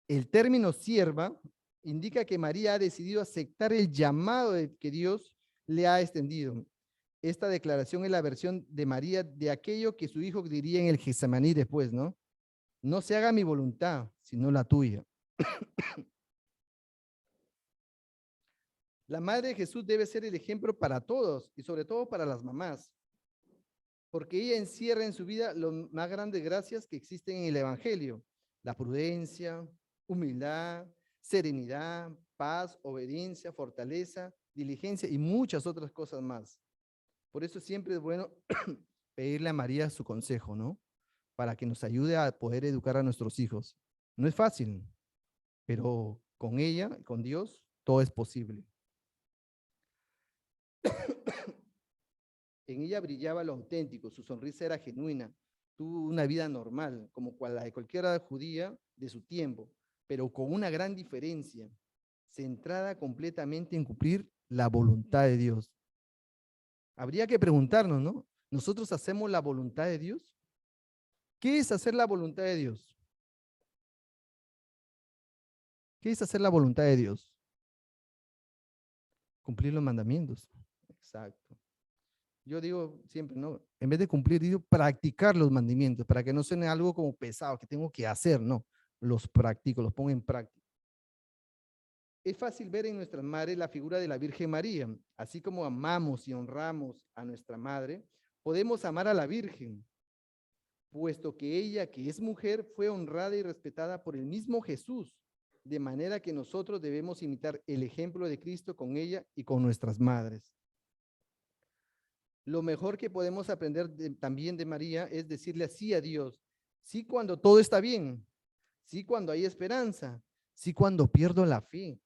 El término sierva indica que María ha decidido aceptar el llamado que Dios le ha extendido. Esta declaración es la versión de María de aquello que su hijo diría en el Getsemaní después, ¿no? No se haga mi voluntad, sino la tuya. La Madre de Jesús debe ser el ejemplo para todos y sobre todo para las mamás, porque ella encierra en su vida las más grandes gracias que existen en el Evangelio: la prudencia, humildad, serenidad, paz, obediencia, fortaleza, diligencia y muchas otras cosas más. Por eso siempre es bueno pedirle a María su consejo, ¿no? Para que nos ayude a poder educar a nuestros hijos. No es fácil, pero con ella, con Dios, todo es posible. En ella brillaba lo auténtico, su sonrisa era genuina, tuvo una vida normal, como la de cualquiera judía de su tiempo, pero con una gran diferencia, centrada completamente en cumplir la voluntad de Dios. Habría que preguntarnos, ¿no? ¿Nosotros hacemos la voluntad de Dios? ¿Qué es hacer la voluntad de Dios? ¿Qué es hacer la voluntad de Dios? Cumplir los mandamientos. Exacto. Yo digo siempre, ¿no? En vez de cumplir, digo practicar los mandamientos, para que no suene algo como pesado, que tengo que hacer, no. Los practico, los pongo en práctica. Es fácil ver en nuestras madres la figura de la Virgen María. Así como amamos y honramos a nuestra madre, podemos amar a la Virgen, puesto que ella, que es mujer, fue honrada y respetada por el mismo Jesús, de manera que nosotros debemos imitar el ejemplo de Cristo con ella y con nuestras madres. Lo mejor que podemos aprender también de María es decirle sí a Dios, sí cuando todo está bien, sí cuando hay esperanza, sí cuando pierdo la fe,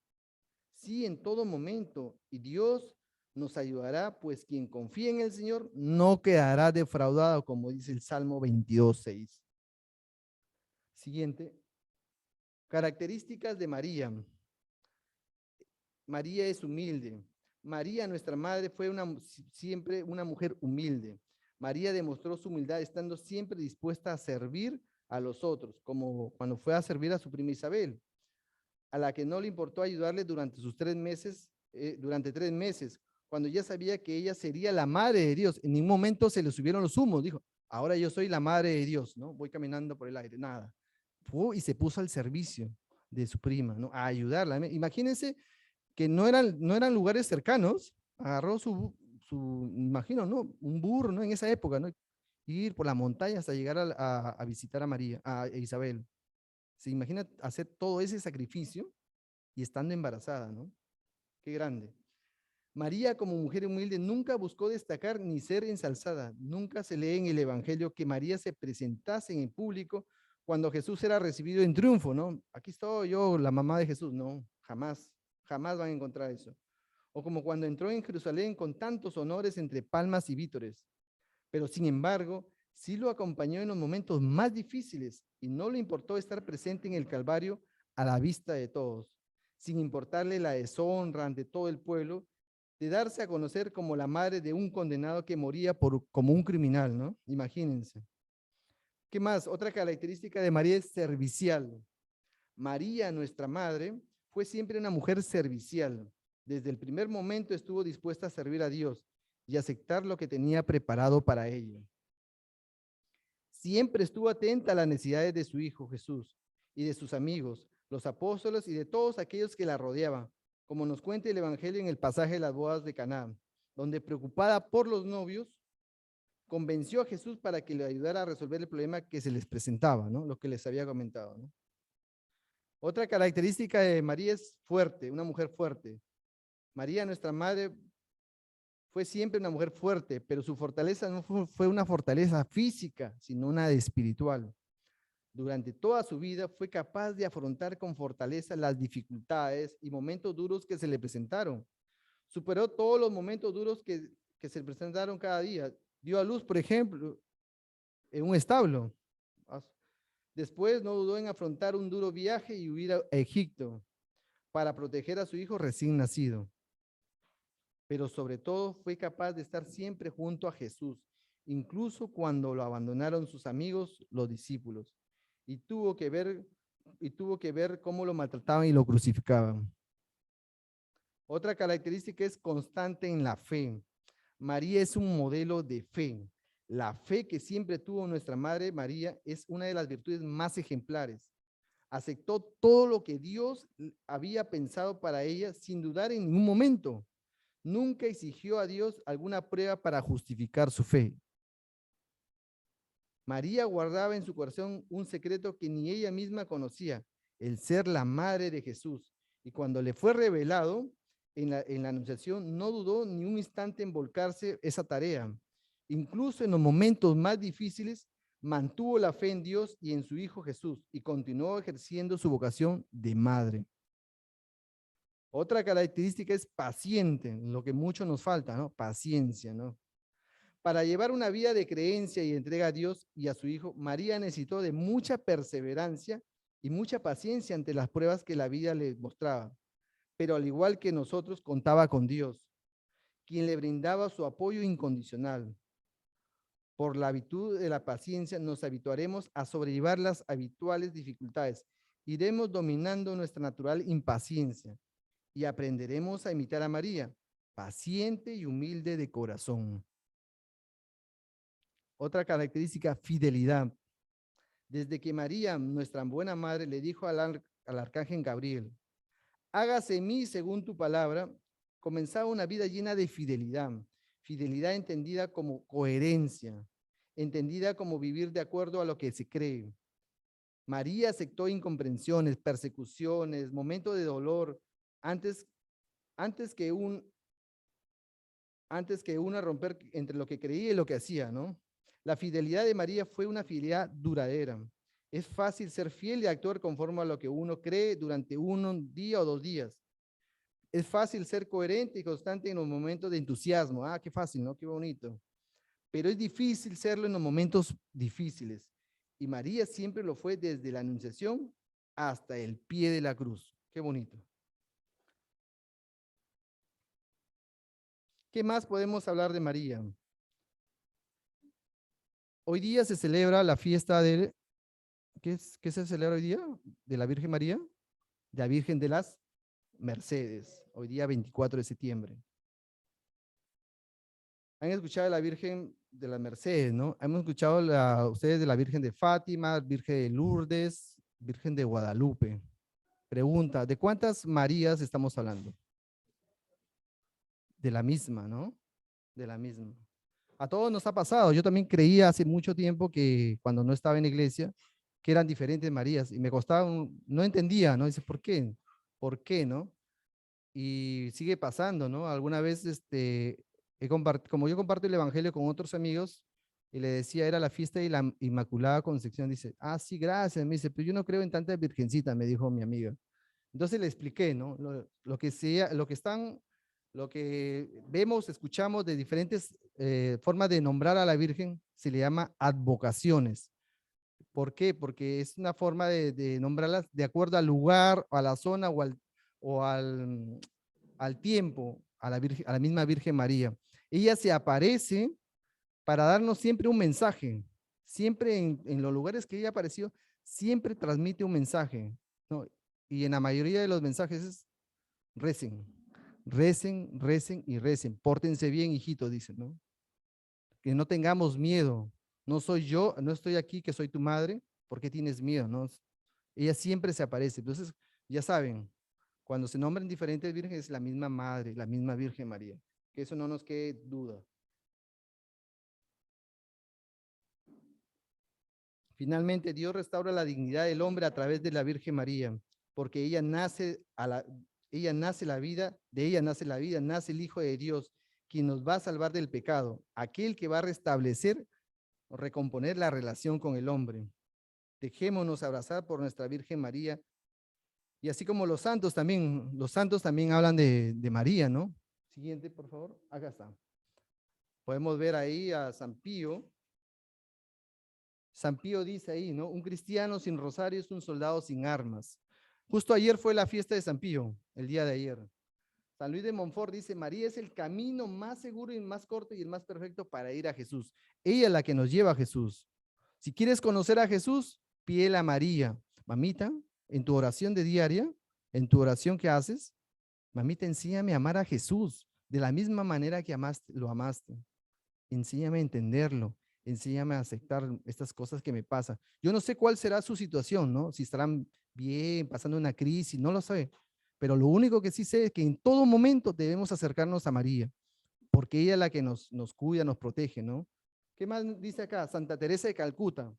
sí en todo momento, y Dios nos ayudará, pues quien confía en el Señor no quedará defraudado, como dice el Salmo 22:6. Siguiente. Características de María. María es humilde. María, nuestra madre, fue siempre una mujer humilde. María demostró su humildad estando siempre dispuesta a servir a los otros, como cuando fue a servir a su prima Isabel, a la que no le importó ayudarle durante 3 meses, cuando ya sabía que ella sería la madre de Dios. En ningún momento se le subieron los humos, dijo, ahora yo soy la madre de Dios, ¿no? Voy caminando por el aire, nada. Y se puso al servicio de su prima, ¿no? A ayudarla. Imagínense que no eran lugares cercanos, agarró imagino, ¿no? Un burro, ¿no? En esa época, ¿no? Ir por la montaña hasta llegar a visitar a María, a Isabel. Se imagina hacer todo ese sacrificio y estando embarazada, ¿no? Qué grande. María, como mujer humilde, nunca buscó destacar ni ser ensalzada. Nunca se lee en el Evangelio que María se presentase en el público cuando Jesús era recibido en triunfo, ¿no? Aquí estoy yo, la mamá de Jesús. No, jamás, jamás van a encontrar eso. O como cuando entró en Jerusalén con tantos honores entre palmas y vítores. Pero sin embargo, sí lo acompañó en los momentos más difíciles y no le importó estar presente en el Calvario a la vista de todos, sin importarle la deshonra ante todo el pueblo, de darse a conocer como la madre de un condenado que moría como un criminal, ¿no? Imagínense. ¿Qué más? Otra característica de María es servicial. María, nuestra madre, fue siempre una mujer servicial. Desde el primer momento estuvo dispuesta a servir a Dios y aceptar lo que tenía preparado para ella. Siempre estuvo atenta a las necesidades de su Hijo Jesús y de sus amigos, los apóstoles y de todos aquellos que la rodeaban, como nos cuenta el Evangelio en el pasaje de las bodas de Caná, donde preocupada por los novios, convenció a Jesús para que le ayudara a resolver el problema que se les presentaba, ¿no? Lo que les había comentado, ¿no? Otra característica de María es fuerte, una mujer fuerte. María, nuestra madre, fue siempre una mujer fuerte, pero su fortaleza no fue una fortaleza física, sino una espiritual. Durante toda su vida fue capaz de afrontar con fortaleza las dificultades y momentos duros que se le presentaron. Superó todos los momentos duros que se le presentaron cada día. Dio a luz, por ejemplo, en un establo. Después no dudó en afrontar un duro viaje y huir a Egipto para proteger a su hijo recién nacido. Pero sobre todo fue capaz de estar siempre junto a Jesús, incluso cuando lo abandonaron sus amigos, los discípulos, y tuvo que ver cómo lo maltrataban y lo crucificaban. Otra característica es constante en la fe. María es un modelo de fe. La fe que siempre tuvo nuestra Madre María es una de las virtudes más ejemplares. Aceptó todo lo que Dios había pensado para ella sin dudar en ningún momento. Nunca exigió a Dios alguna prueba para justificar su fe. María guardaba en su corazón un secreto que ni ella misma conocía, el ser la madre de Jesús. Y cuando le fue revelado en la anunciación, no dudó ni un instante en volcarse esa tarea. Incluso en los momentos más difíciles, mantuvo la fe en Dios y en su Hijo Jesús y continuó ejerciendo su vocación de madre. Otra característica es paciente, lo que mucho nos falta, ¿no? Paciencia, ¿no? Para llevar una vida de creencia y entrega a Dios y a su Hijo, María necesitó de mucha perseverancia y mucha paciencia ante las pruebas que la vida le mostraba. Pero al igual que nosotros, contaba con Dios, quien le brindaba su apoyo incondicional. Por la virtud de la paciencia nos habituaremos a sobrellevar las habituales dificultades. Iremos dominando nuestra natural impaciencia y aprenderemos a imitar a María, paciente y humilde de corazón. Otra característica, fidelidad. Desde que María, nuestra buena madre, le dijo al arcángel Gabriel, hágase en mí según tu palabra, comenzaba una vida llena de fidelidad. Fidelidad entendida como coherencia, entendida como vivir de acuerdo a lo que se cree. María aceptó incomprensiones, persecuciones, momentos de dolor, antes que una romper entre lo que creía y lo que hacía, ¿no? La fidelidad de María fue una fidelidad duradera. Es fácil ser fiel y actuar conforme a lo que uno cree durante un día o 2 días. Es fácil ser coherente y constante en los momentos de entusiasmo. Ah, qué fácil, ¿no? Qué bonito. Pero es difícil serlo en los momentos difíciles. Y María siempre lo fue desde la anunciación hasta el pie de la cruz. Qué bonito. ¿Qué más podemos hablar de María? Hoy día se celebra la fiesta de, ¿qué se celebra hoy día? ¿De la Virgen María? De la Virgen de las Mercedes, hoy día 24 de septiembre. Han escuchado de la Virgen de las Mercedes, ¿no? Hemos escuchado ustedes de la Virgen de Fátima, Virgen de Lourdes, Virgen de Guadalupe. Pregunta, ¿de cuántas Marías estamos hablando? De la misma, ¿no? De la misma. A todos nos ha pasado. Yo también creía hace mucho tiempo que cuando no estaba en la iglesia, que eran diferentes Marías y me costaba, no entendía, ¿no? Dice, ¿por qué? ¿Por qué, no? y sigue pasando, ¿no? Alguna vez, como yo comparto el evangelio con otros amigos, y le decía, era la fiesta de la Inmaculada Concepción, dice, ah, sí, gracias, me dice, pero yo no creo en tanta virgencita, me dijo mi amiga. Entonces le expliqué, ¿no? Lo que vemos, escuchamos de diferentes formas de nombrar a la Virgen, se le llama advocaciones. ¿Por qué? Porque es una forma de nombrarlas de acuerdo al lugar, a la zona al tiempo, a la misma Virgen María. Ella se aparece para darnos siempre un mensaje. Siempre en los lugares que ella apareció, siempre transmite un mensaje, ¿no? Y en la mayoría de los mensajes es recen, recen, recen y recen. Pórtense bien, hijitos, dicen, ¿no? Que no tengamos miedo. No soy yo, no estoy aquí que soy tu madre, ¿por qué tienes miedo? ¿No? Ella siempre se aparece. Entonces, ya saben, cuando se nombran diferentes vírgenes, es la misma madre, la misma Virgen María. Que eso no nos quede duda. Finalmente, Dios restaura la dignidad del hombre a través de la Virgen María, porque ella nace la vida, de ella nace la vida, nace el Hijo de Dios, quien nos va a salvar del pecado, aquel que va a restablecer o recomponer la relación con el hombre. Dejémonos abrazar por nuestra Virgen María. Y así como los santos también hablan de María, ¿no? Siguiente, por favor. Acá está. Podemos ver ahí a San Pío. San Pío dice ahí, ¿no? Un cristiano sin rosario es un soldado sin armas. Justo ayer fue la fiesta de San Pío, el día de ayer. San Luis de Montfort dice, María es el camino más seguro y más corto y el más perfecto para ir a Jesús. Ella es la que nos lleva a Jesús. Si quieres conocer a Jesús, pídele a María. Mamita, en tu oración de diaria, en tu oración que haces, mamita, enséñame a amar a Jesús de la misma manera que lo amaste. Enséñame a entenderlo, enséñame a aceptar estas cosas que me pasan. Yo no sé cuál será su situación, ¿no? Si estarán bien, pasando una crisis, no lo sé. Pero lo único que sí sé es que en todo momento debemos acercarnos a María, porque ella es la que nos cuida, nos protege, ¿no? ¿Qué más dice acá? Santa Teresa de Calcuta.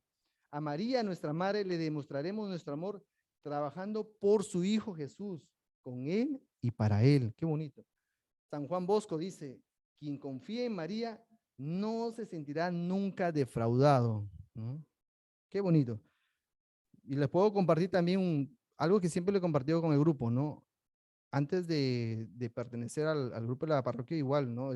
A María, nuestra madre, le demostraremos nuestro amor trabajando por su Hijo Jesús, con Él y para Él. Qué bonito. San Juan Bosco dice, quien confía en María no se sentirá nunca defraudado, ¿no? Qué bonito. Y les puedo compartir también algo que siempre le he compartido con el grupo, ¿no? Antes de pertenecer al grupo de la parroquia, igual, ¿no?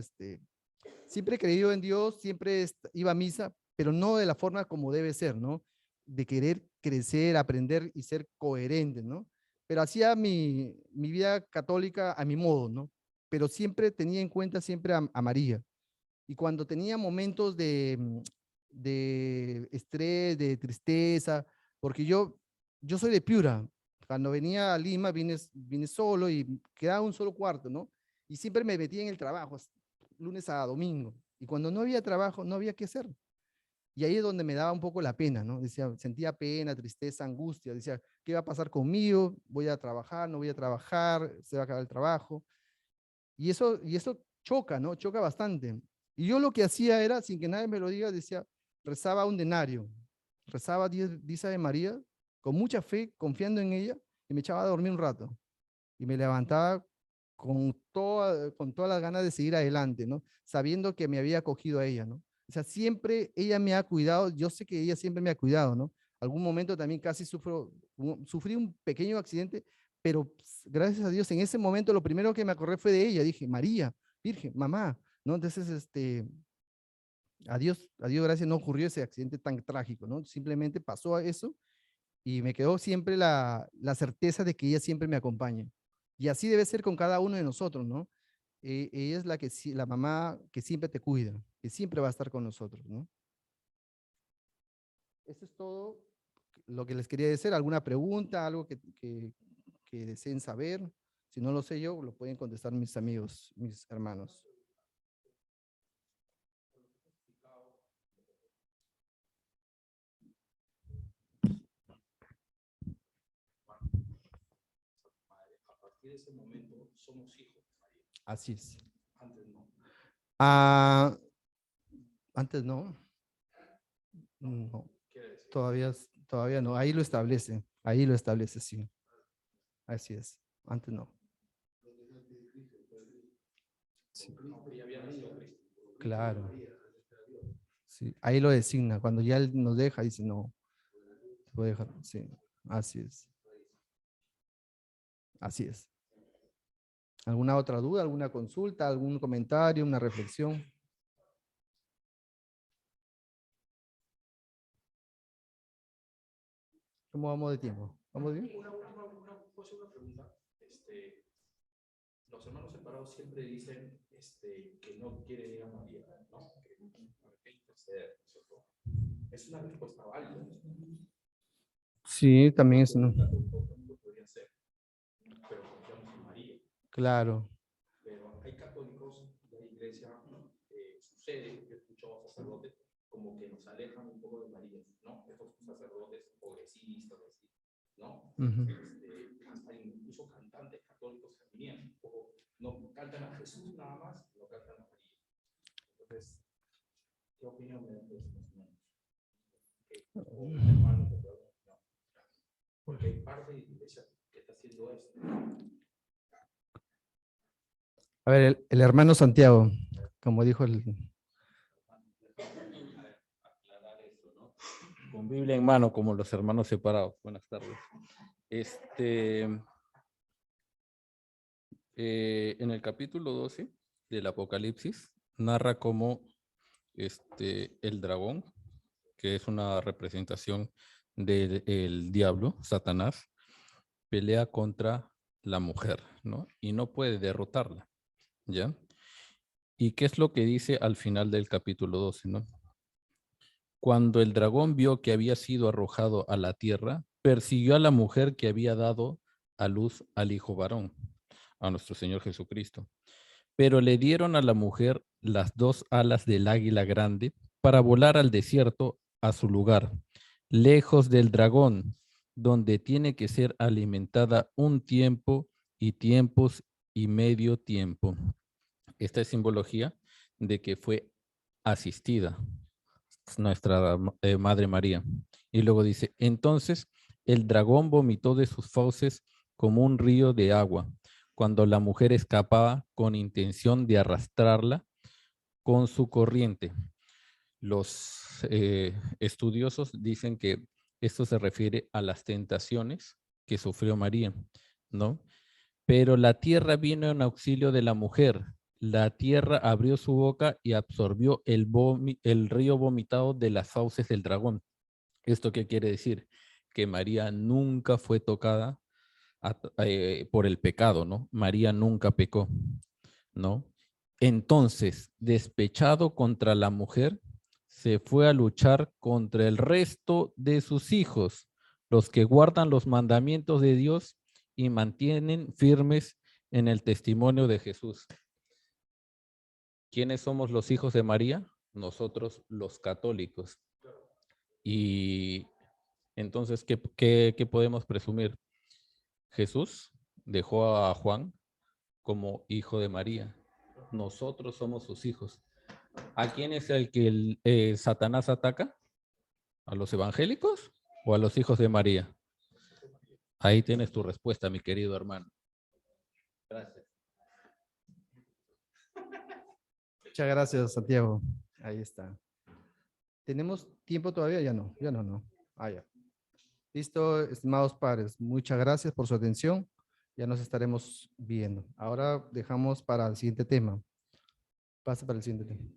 Siempre he creído en Dios, siempre iba a misa, pero no de la forma como debe ser, ¿no? De querer crecer, aprender y ser coherente, ¿no? Pero hacía mi vida católica a mi modo, ¿no? Pero siempre tenía en cuenta siempre a María. Y cuando tenía momentos de estrés, de tristeza, porque yo soy de Piura. Cuando venía a Lima, vine solo y quedaba un solo cuarto, ¿no? Y siempre me metía en el trabajo, lunes a domingo. Y cuando no había trabajo, no había qué hacer. Y ahí es donde me daba un poco la pena, ¿no? Decía, sentía pena, tristeza, angustia. Decía, ¿qué va a pasar conmigo? ¿Voy a trabajar? ¿No voy a trabajar? ¿Se va a acabar el trabajo? Y eso choca, ¿no? Choca bastante. Y yo lo que hacía era, sin que nadie me lo diga, decía, rezaba un denario, rezaba 10 Ave María, con mucha fe, confiando en ella, y me echaba a dormir un rato. Y me levantaba con todas las ganas de seguir adelante, ¿no? Sabiendo que me había acogido a ella, ¿no? O sea, siempre ella me ha cuidado, yo sé que ella siempre me ha cuidado, ¿no? Algún momento también casi sufrí un pequeño accidente, pero gracias a Dios, en ese momento lo primero que me acordé fue de ella. Dije, María, Virgen, mamá, ¿no? Entonces, a Dios gracias, no ocurrió ese accidente tan trágico, ¿no? Simplemente pasó eso y me quedó siempre la certeza de que ella siempre me acompaña. Y así debe ser con cada uno de nosotros, ¿no? Ella es la mamá que siempre te cuida, que siempre va a estar con nosotros, ¿no? Eso es todo lo que les quería decir. ¿Alguna pregunta, algo que deseen saber? Si no lo sé yo, lo pueden contestar mis amigos, mis hermanos. A partir de ese momento somos hijos de María. Así es. Antes no. Antes no. No. Todavía no. Ahí lo establece, sí. Así es. Antes no. Sí. aunque ya había nacido Cristo. Claro. Sí, ahí lo designa. Cuando ya él nos deja, dice, no, te voy a dejar. Sí, así es. Así es. ¿Alguna otra duda, alguna consulta, algún comentario, una reflexión? ¿Cómo vamos de tiempo? ¿Vamos bien? ¿Puedo hacer una pregunta? Los hermanos separados siempre dicen que no quieren ir a María, ¿no? Que interceder, ¿cierto? Es una respuesta válida. Sí, también es, ¿no? Podría ser, pero confiamos en María. Claro. Pero hay católicos de la iglesia, sucede, yo he escuchado a sacerdotes como que nos alejan un poco de María, ¿no? Estos sacerdotes progresistas, así, ¿no? Hasta incluso cantantes católicos también, no cantan a Jesús nada más, no cantan a María. Entonces, ¿qué opinión me dan de eso, más o menos? Porque hay parte de la iglesia que está haciendo esto. A ver, el hermano Santiago, como dijo el... Con Biblia en mano, como los hermanos separados. Buenas tardes. En el capítulo 12 del Apocalipsis, narra cómo el dragón, que es una representación del diablo, Satanás, pelea contra la mujer, ¿no? Y no puede derrotarla, ¿ya? ¿Y qué es lo que dice al final del capítulo 12, no? Cuando el dragón vio que había sido arrojado a la tierra, persiguió a la mujer que había dado a luz al hijo varón, a nuestro Señor Jesucristo. Pero le dieron a la mujer las 2 alas del águila grande para volar al desierto a su lugar, lejos del dragón, donde tiene que ser alimentada un tiempo y tiempos y medio tiempo. Esta es simbología de que fue asistida nuestra Madre María. Y luego dice, entonces el dragón vomitó de sus fauces como un río de agua, cuando la mujer escapaba con intención de arrastrarla con su corriente. Los estudiosos dicen que esto se refiere a las tentaciones que sufrió María, ¿no? Pero la tierra vino en auxilio de la mujer. La tierra abrió su boca y absorbió el río vomitado de las fauces del dragón. ¿Esto qué quiere decir? Que María nunca fue tocada por el pecado, ¿no? María nunca pecó, ¿no? Entonces, despechado contra la mujer, se fue a luchar contra el resto de sus hijos, los que guardan los mandamientos de Dios y mantienen firmes en el testimonio de Jesús. ¿Quiénes somos los hijos de María? Nosotros los católicos. Y entonces, ¿qué podemos presumir? Jesús dejó a Juan como hijo de María. Nosotros somos sus hijos. ¿A quién es el que Satanás ataca? ¿A los evangélicos o a los hijos de María? Ahí tienes tu respuesta, mi querido hermano. Gracias. Muchas gracias, Santiago. Ahí está. ¿Tenemos tiempo todavía? Ya no, no. Ah, ya. Listo, estimados padres. Muchas gracias por su atención. Ya nos estaremos viendo. Ahora dejamos para el siguiente tema. Pasa para el siguiente tema.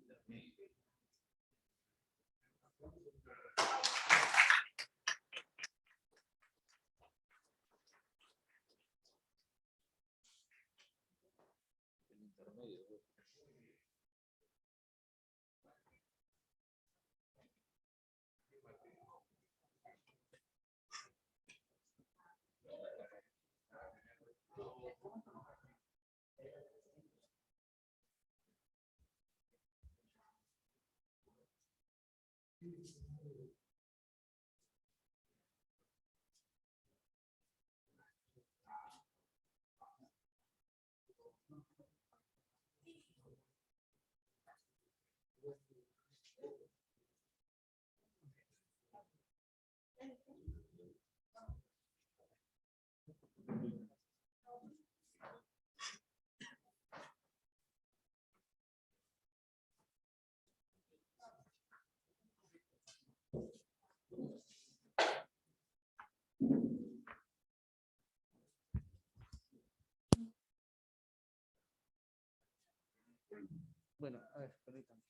Bueno, a ver, permítanme.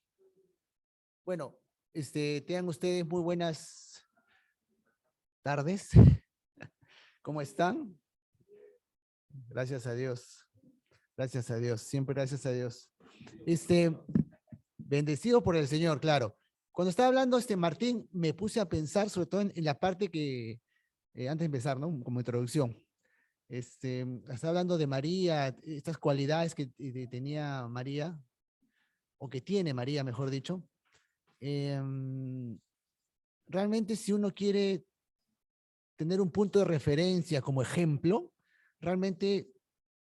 Bueno, tengan ustedes muy buenas tardes. ¿Cómo están? Gracias a Dios. Gracias a Dios. Siempre gracias a Dios. Bendecido por el Señor, claro. Cuando estaba hablando Martín, me puse a pensar sobre todo en la parte que, antes de empezar, ¿no? Como introducción. Estaba hablando de María, estas cualidades que tenía María, o que tiene María, mejor dicho. Realmente, si uno quiere tener un punto de referencia como ejemplo, realmente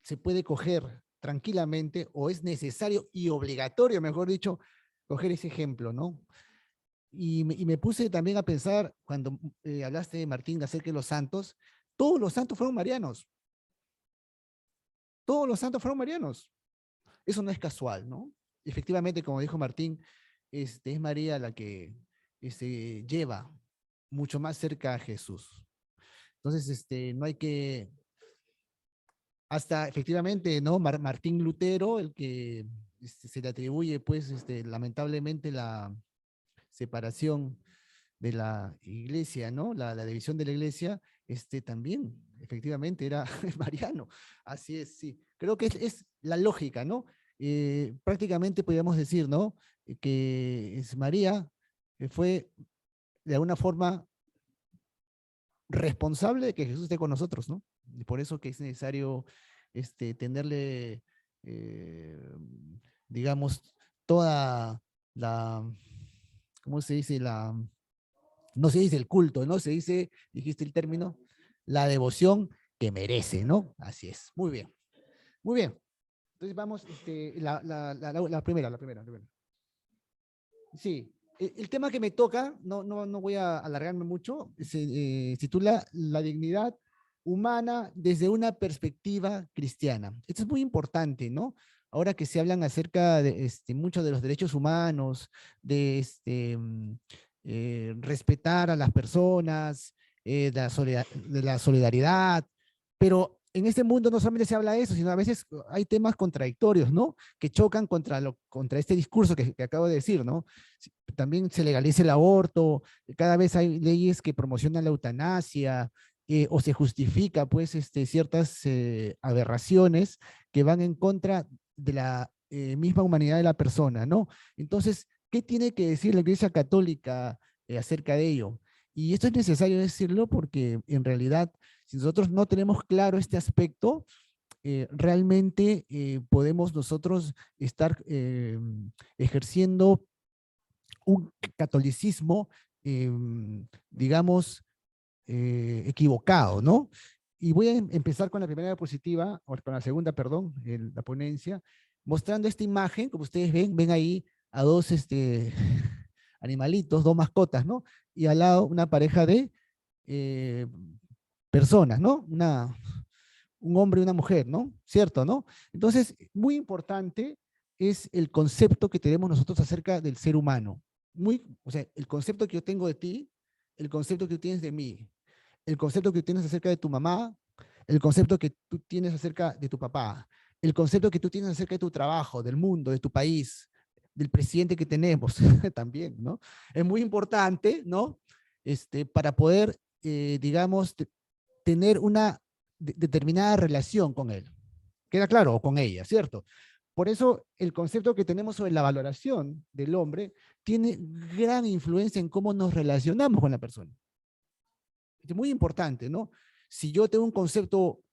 se puede coger tranquilamente, o es necesario y obligatorio, mejor dicho, coger ese ejemplo, ¿no? Y me puse también a pensar, cuando hablaste, Martín, acerca de los santos, todos los santos fueron marianos. Todos los santos fueron marianos. Eso no es casual, ¿no? Efectivamente, como dijo Martín, es María la que lleva mucho más cerca a Jesús. Entonces, no hay que... Hasta efectivamente, ¿no? Martín Lutero, el que se le atribuye, pues, lamentablemente la separación de la iglesia, ¿no? La división de la iglesia, también, efectivamente, era mariano. Así es, sí. Creo que es la lógica, ¿no? Prácticamente podríamos decir, ¿no? Que María fue, de alguna forma, responsable de que Jesús esté con nosotros, ¿no? Y por eso que es necesario tenerle, digamos, toda la, ¿cómo se dice? No se dice el culto, ¿no? Se dice, dijiste el término, la devoción que merece, ¿no? Así es. Muy bien. Muy bien. Entonces vamos, la primera. Sí. El tema que me toca, no voy a alargarme mucho, se titula La dignidad humana desde una perspectiva cristiana. Esto es muy importante, ¿no? Ahora que se hablan acerca de mucho de los derechos humanos, de respetar a las personas, de la solidaridad, pero en este mundo no solamente se habla de eso, sino a veces hay temas contradictorios, ¿no? Que chocan contra este discurso que acabo de decir, ¿no? También se legaliza el aborto, cada vez hay leyes que promocionan la eutanasia, o se justifica, pues, ciertas aberraciones que van en contra de la misma humanidad de la persona, ¿no? Entonces, ¿qué tiene que decir la Iglesia Católica acerca de ello? Y esto es necesario decirlo porque, en realidad, si nosotros no tenemos claro este aspecto, realmente podemos nosotros estar ejerciendo un catolicismo, digamos, equivocado, ¿no? Y voy a empezar con la primera diapositiva, o con la segunda, perdón, la ponencia, mostrando esta imagen. Como ustedes ven ahí a dos animalitos, dos mascotas, ¿no? Y al lado una pareja de personas, ¿no? Un hombre y una mujer, ¿no? ¿Cierto, no? Entonces, muy importante es el concepto que tenemos nosotros acerca del ser humano. O sea, el concepto que yo tengo de ti, el concepto que tú tienes de mí, el concepto que tú tienes acerca de tu mamá, el concepto que tú tienes acerca de tu papá, el concepto que tú tienes acerca de tu trabajo, del mundo, de tu país, del presidente que tenemos también, ¿no? Es muy importante, ¿no? Para poder, digamos, tener una determinada relación con él. ¿Queda claro? O con ella, ¿cierto? Por eso el concepto que tenemos sobre la valoración del hombre tiene gran influencia en cómo nos relacionamos con la persona. Es muy importante, ¿no? Si yo tengo un concepto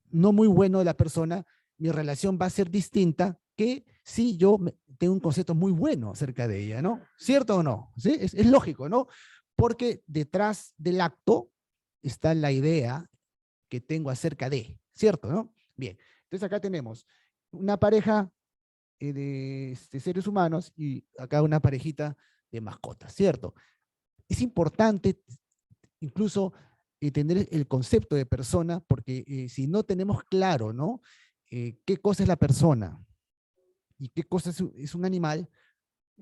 no muy bueno de la persona, mi relación va a ser distinta que si yo tengo un concepto muy bueno acerca de ella, ¿no? ¿Cierto o no? ¿Sí? Es lógico, ¿no? Porque detrás del acto está la idea que tengo acerca de, ¿cierto, no? Bien, entonces acá tenemos una pareja de seres humanos y acá una parejita de mascotas, ¿cierto? Es importante incluso tener el concepto de persona, porque si no tenemos claro, ¿no? ¿Qué cosa es la persona? ¿Y qué cosa es un animal?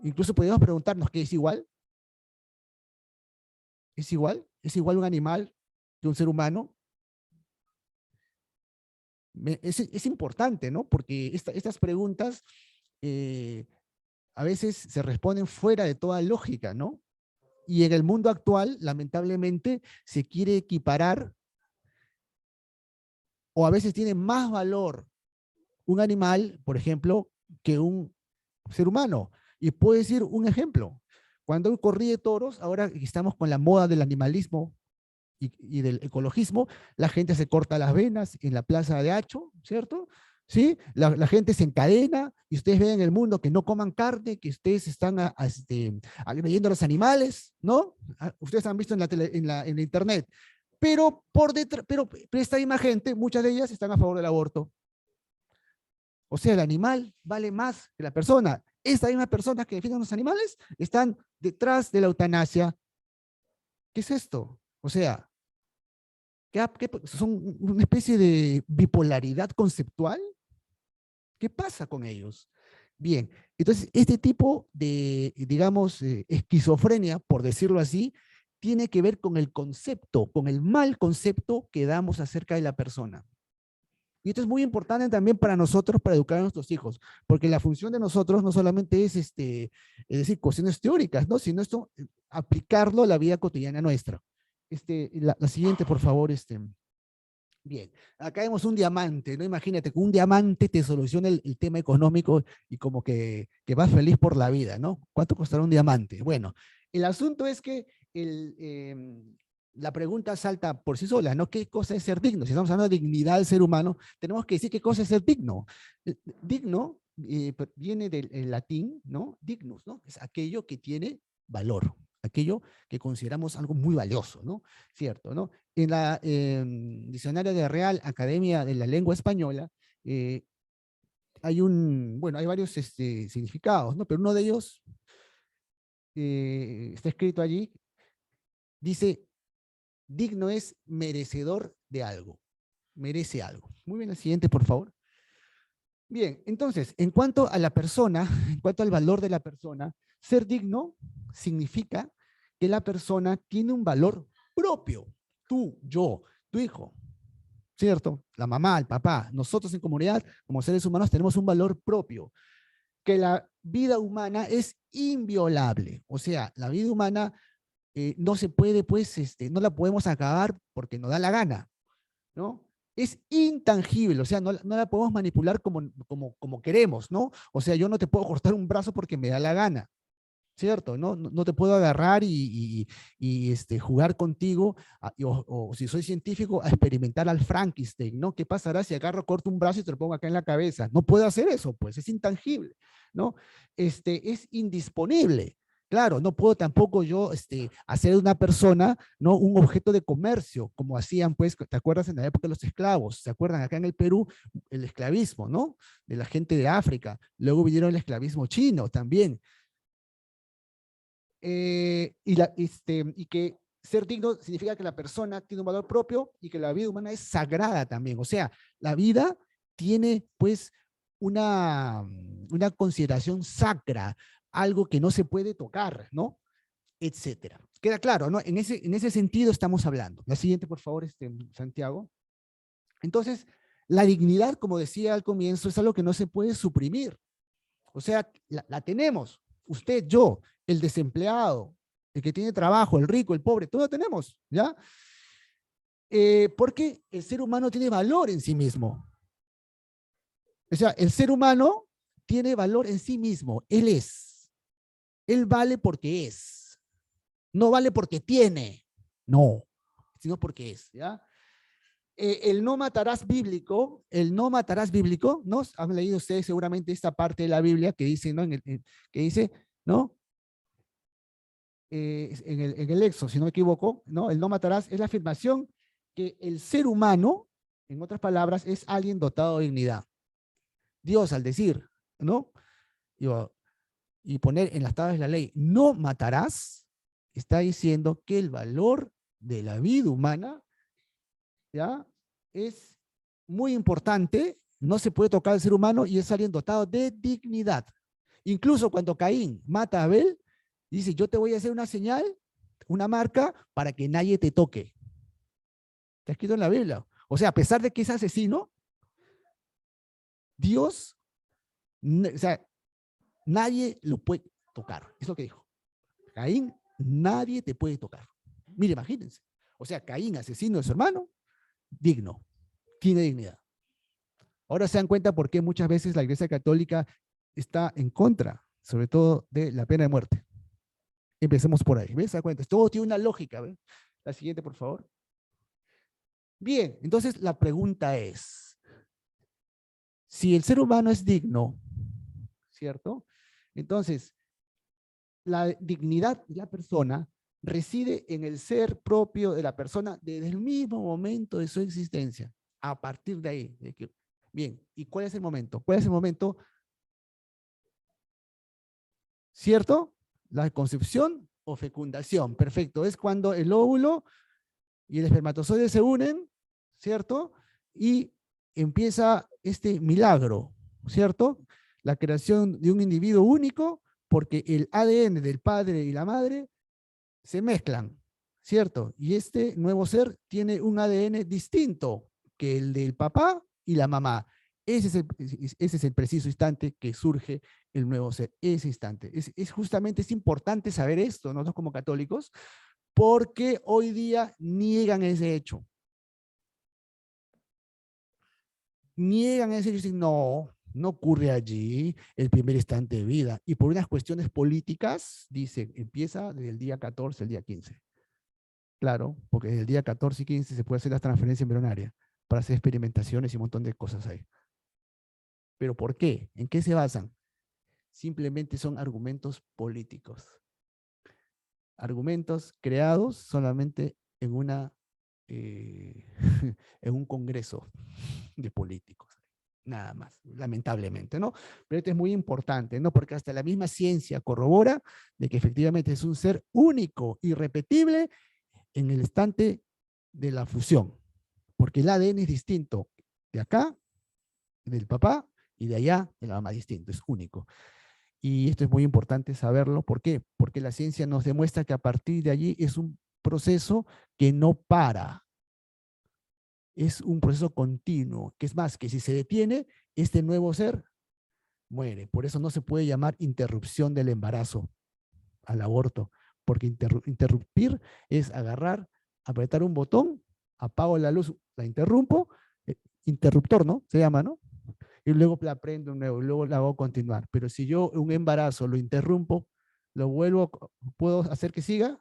Incluso podemos preguntarnos, ¿qué es igual? ¿Es igual? ¿Es igual un animal que un ser humano? Es importante, ¿no? Porque estas preguntas a veces se responden fuera de toda lógica, ¿no? Y en el mundo actual, lamentablemente, se quiere equiparar, o a veces tiene más valor un animal, por ejemplo, que un ser humano. Y puedo decir un ejemplo. Cuando corrí de toros, ahora que estamos con la moda del animalismo y del ecologismo, la gente se corta las venas en la plaza de Hacho, ¿cierto? ¿Sí? La gente se encadena y ustedes ven en el mundo que no coman carne, que ustedes están agrediendo a los animales, ¿no? Ustedes han visto en la internet. Pero por detrás, pero esta misma gente, muchas de ellas están a favor del aborto. O sea, el animal vale más que la persona. Estas mismas personas que defienden a los animales están detrás de la eutanasia. ¿Qué es esto? O sea, ¿qué son una especie de bipolaridad conceptual? ¿Qué pasa con ellos? Bien, entonces este tipo de, digamos, esquizofrenia, por decirlo así, tiene que ver con el concepto, con el mal concepto que damos acerca de la persona. Y esto es muy importante también para nosotros, para educar a nuestros hijos, porque la función de nosotros no solamente es, es decir, cuestiones teóricas, ¿no? Sino esto, aplicarlo a la vida cotidiana nuestra. La siguiente, por favor. Bien, acá vemos un diamante, ¿no? Imagínate, con un diamante te soluciona el tema económico y como que vas feliz por la vida, ¿no? ¿Cuánto costará un diamante? Bueno, el asunto es que la pregunta salta por sí sola, ¿no? ¿Qué cosa es ser digno? Si estamos hablando de dignidad del ser humano, tenemos que decir qué cosa es ser digno. Digno viene del latín, ¿no? Dignus, ¿no? Es aquello que tiene valor, aquello que consideramos algo muy valioso, ¿no? Cierto, ¿no? En la diccionario de Real Academia de la Lengua Española hay varios significados, ¿no? Pero uno de ellos está escrito allí, dice, digno es merecedor de algo, merece algo. Muy bien, el siguiente, por favor. Bien, entonces, en cuanto a la persona, en cuanto al valor de la persona, ser digno significa que la persona tiene un valor propio. Tú, yo, tu hijo, ¿cierto? La mamá, el papá, nosotros en comunidad, como seres humanos, tenemos un valor propio. Que la vida humana es inviolable. O sea, la vida humana no se puede, pues, no la podemos acabar porque nos da la gana, ¿no? Es intangible, o sea, no la podemos manipular como queremos, ¿no? O sea, yo no te puedo cortar un brazo porque me da la gana, ¿cierto? No te puedo agarrar y jugar contigo, o si soy científico, a experimentar al Frankenstein, ¿no? ¿Qué pasará si agarro, corto un brazo y te lo pongo acá en la cabeza? No puedo hacer eso, pues, es intangible, ¿no? Es indisponible. Claro, no puedo tampoco yo hacer de una persona, ¿no? Un objeto de comercio, como hacían, pues, ¿te acuerdas en la época de los esclavos? ¿Se acuerdan acá en el Perú? El esclavismo, ¿no? De la gente de África. Luego vinieron el esclavismo chino también. Y que ser digno significa que la persona tiene un valor propio y que la vida humana es sagrada también. O sea, la vida tiene, pues, una consideración sacra, algo que no se puede tocar, ¿no? Etcétera. Queda claro, ¿no? En ese sentido estamos hablando. La siguiente, por favor, Santiago. Entonces, la dignidad, como decía al comienzo, es algo que no se puede suprimir. O sea, la tenemos. Usted, yo, el desempleado, el que tiene trabajo, el rico, el pobre, todo lo tenemos, ¿ya? Porque el ser humano tiene valor en sí mismo. O sea, el ser humano tiene valor en sí mismo. Él es. Él vale porque es. No vale porque tiene. No, sino porque es, ¿ya? El no matarás bíblico, ¿no? Han leído ustedes seguramente esta parte de la Biblia que dice, ¿no? Que dice, ¿no? En el Éxodo, si no me equivoco, ¿no? El no matarás es la afirmación que el ser humano, en otras palabras, es alguien dotado de dignidad. Dios, al decir, ¿no? Y poner en las tablas de la ley, no matarás, está diciendo que el valor de la vida humana, ¿ya? Es muy importante, no se puede tocar al ser humano y es alguien dotado de dignidad. Incluso cuando Caín mata a Abel, dice, yo te voy a hacer una señal, una marca, para que nadie te toque. Está escrito en la Biblia. O sea, a pesar de que es asesino, Dios, o sea, Nadie lo puede tocar. Es lo que dijo. Caín, nadie te puede tocar. Mire, imagínense. O sea, Caín, asesino de su hermano, digno. Tiene dignidad. Ahora se dan cuenta por qué muchas veces la Iglesia Católica está en contra, sobre todo de la pena de muerte. Empecemos por ahí. ¿Ves? ¿Se dan cuenta? Todo tiene una lógica. ¿Ves? La siguiente, por favor. Bien, entonces la pregunta es, si el ser humano es digno, ¿cierto? Entonces, la dignidad de la persona reside en el ser propio de la persona desde el mismo momento de su existencia. A partir de ahí. Bien, ¿y cuál es el momento? ¿Cuál es el momento? ¿Cierto? La concepción o fecundación. Perfecto. Es cuando el óvulo y el espermatozoide se unen, ¿cierto? Y empieza este milagro, ¿cierto? La creación de un individuo único, porque el ADN del padre y la madre se mezclan, ¿cierto? Y este nuevo ser tiene un ADN distinto que el del papá y la mamá. Ese es el preciso instante que surge el nuevo ser, ese instante. Justamente es importante saber esto, nosotros como católicos, porque hoy día niegan ese hecho. Niegan ese hecho y dicen, no, no ocurre allí el primer instante de vida. Y por unas cuestiones políticas, dicen, empieza desde el día 14 al día 15. Claro, porque desde el día 14 y 15 se puede hacer la transferencia embrionaria para hacer experimentaciones y un montón de cosas ahí. ¿Pero por qué? ¿En qué se basan? Simplemente son argumentos políticos. Argumentos creados solamente en en un congreso de políticos. Nada más, lamentablemente, ¿no? Pero esto es muy importante, ¿no? Porque hasta la misma ciencia corrobora de que efectivamente es un ser único, irrepetible, en el instante de la fusión. Porque el ADN es distinto de acá, del papá, y de allá, de la mamá, distinto, es único. Y esto es muy importante saberlo. ¿Por qué? Porque la ciencia nos demuestra que a partir de allí es un proceso que no para. Es un proceso continuo, que es más, que si se detiene, este nuevo ser muere. Por eso no se puede llamar interrupción del embarazo al aborto, porque interrumpir es agarrar, apretar un botón, apago la luz, la interrumpo, interruptor, ¿no? Se llama, ¿no? Y luego la prendo un nuevo, y luego la hago continuar. Pero si yo un embarazo lo interrumpo, lo vuelvo, ¿puedo hacer que siga?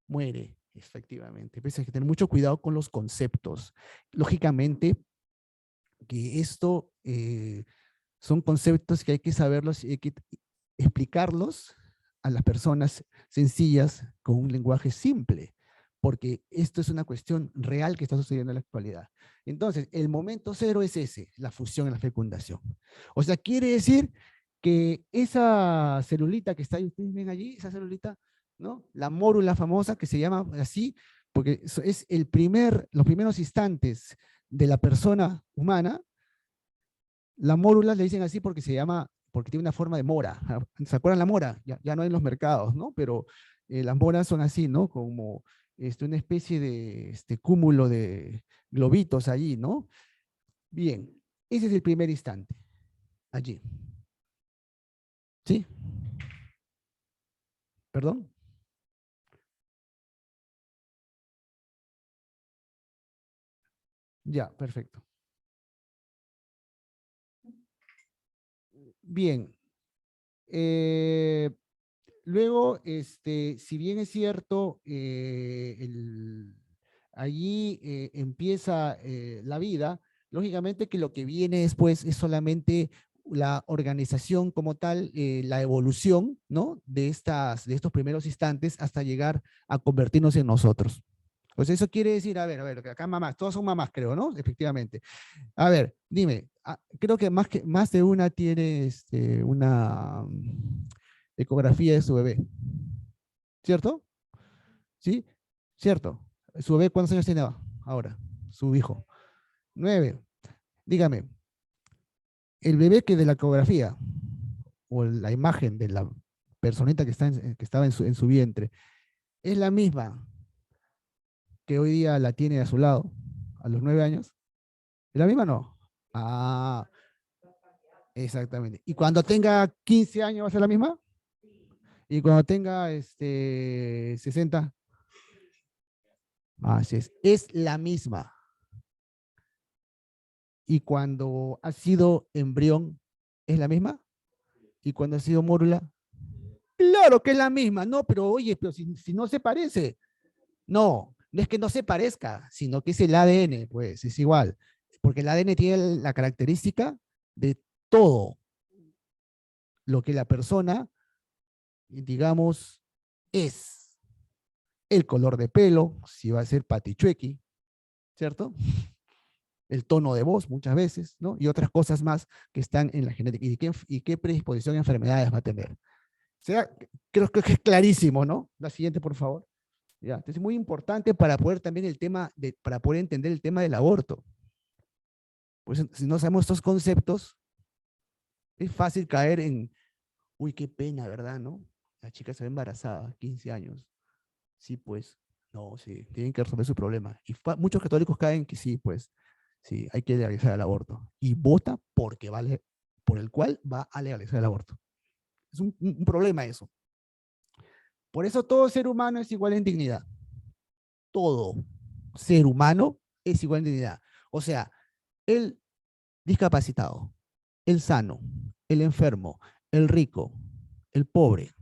Muere, efectivamente. Pues hay que tener mucho cuidado con los conceptos. Lógicamente, que esto son conceptos que hay que saberlos y hay que explicarlos a las personas sencillas con un lenguaje simple, porque esto es una cuestión real que está sucediendo en la actualidad. Entonces, el momento cero es ese, la fusión y la fecundación. O sea, quiere decir que esa celulita que está ahí, ustedes ven allí, esa celulita, ¿no? La mórula famosa que se llama así, porque es los primeros instantes de la persona humana. La mórula le dicen así porque porque tiene una forma de mora. ¿Se acuerdan la mora? Ya no hay en los mercados, ¿no? Pero las moras son así, ¿no? Como una especie de cúmulo de globitos allí, ¿no? Bien, ese es el primer instante, allí. ¿Sí? ¿Perdón? Ya, perfecto. Bien. Luego, si bien es cierto, allí empieza la vida, lógicamente que lo que viene después es solamente la organización como tal, la evolución, ¿no? de estos primeros instantes hasta llegar a convertirnos en nosotros. Pues eso quiere decir, a ver, acá mamás, todas son mamás, creo, ¿no? Efectivamente. A ver, dime, creo que más de una tiene una ecografía de su bebé. ¿Cierto? ¿Sí? ¿Cierto? ¿Su bebé cuántos años tiene ahora? Su hijo. 9. Dígame, el bebé que de la ecografía, o la imagen de la personita que estaba en su vientre, ¿es la misma que hoy día la tiene a su lado, a los 9 años? ¿Es la misma o no? Ah, Exactamente. ¿Y cuando tenga 15 años va a ser la misma? ¿Y cuando tenga 60? Así es la misma. ¿Y cuando ha sido embrión es la misma? ¿Y cuando ha sido mórula? Claro que es la misma, no, pero oye, pero si no se parece. No, no es que no se parezca, sino que es el ADN, pues es igual. Porque el ADN tiene la característica de todo lo que la persona, digamos, es. El color de pelo, si va a ser patichuequi, ¿cierto? El tono de voz muchas veces, ¿no? Y otras cosas más que están en la genética. ¿Y qué predisposición a enfermedades va a tener? O sea, creo que es clarísimo, ¿no? La siguiente, por favor. Ya, entonces es muy importante para poder también para poder entender el tema del aborto. Pues si no sabemos estos conceptos, es fácil caer en, uy, qué pena, ¿verdad? ¿No? La chica se ve embarazada, 15 años. Sí, pues, no, sí, tienen que resolver su problema. Y muchos católicos caen que sí, pues, sí, hay que legalizar el aborto. Y vota porque vale, por el cual va a legalizar el aborto. Es un problema eso. Por eso todo ser humano es igual en dignidad. Todo ser humano es igual en dignidad. O sea, el discapacitado, el sano, el enfermo, el rico, el pobre,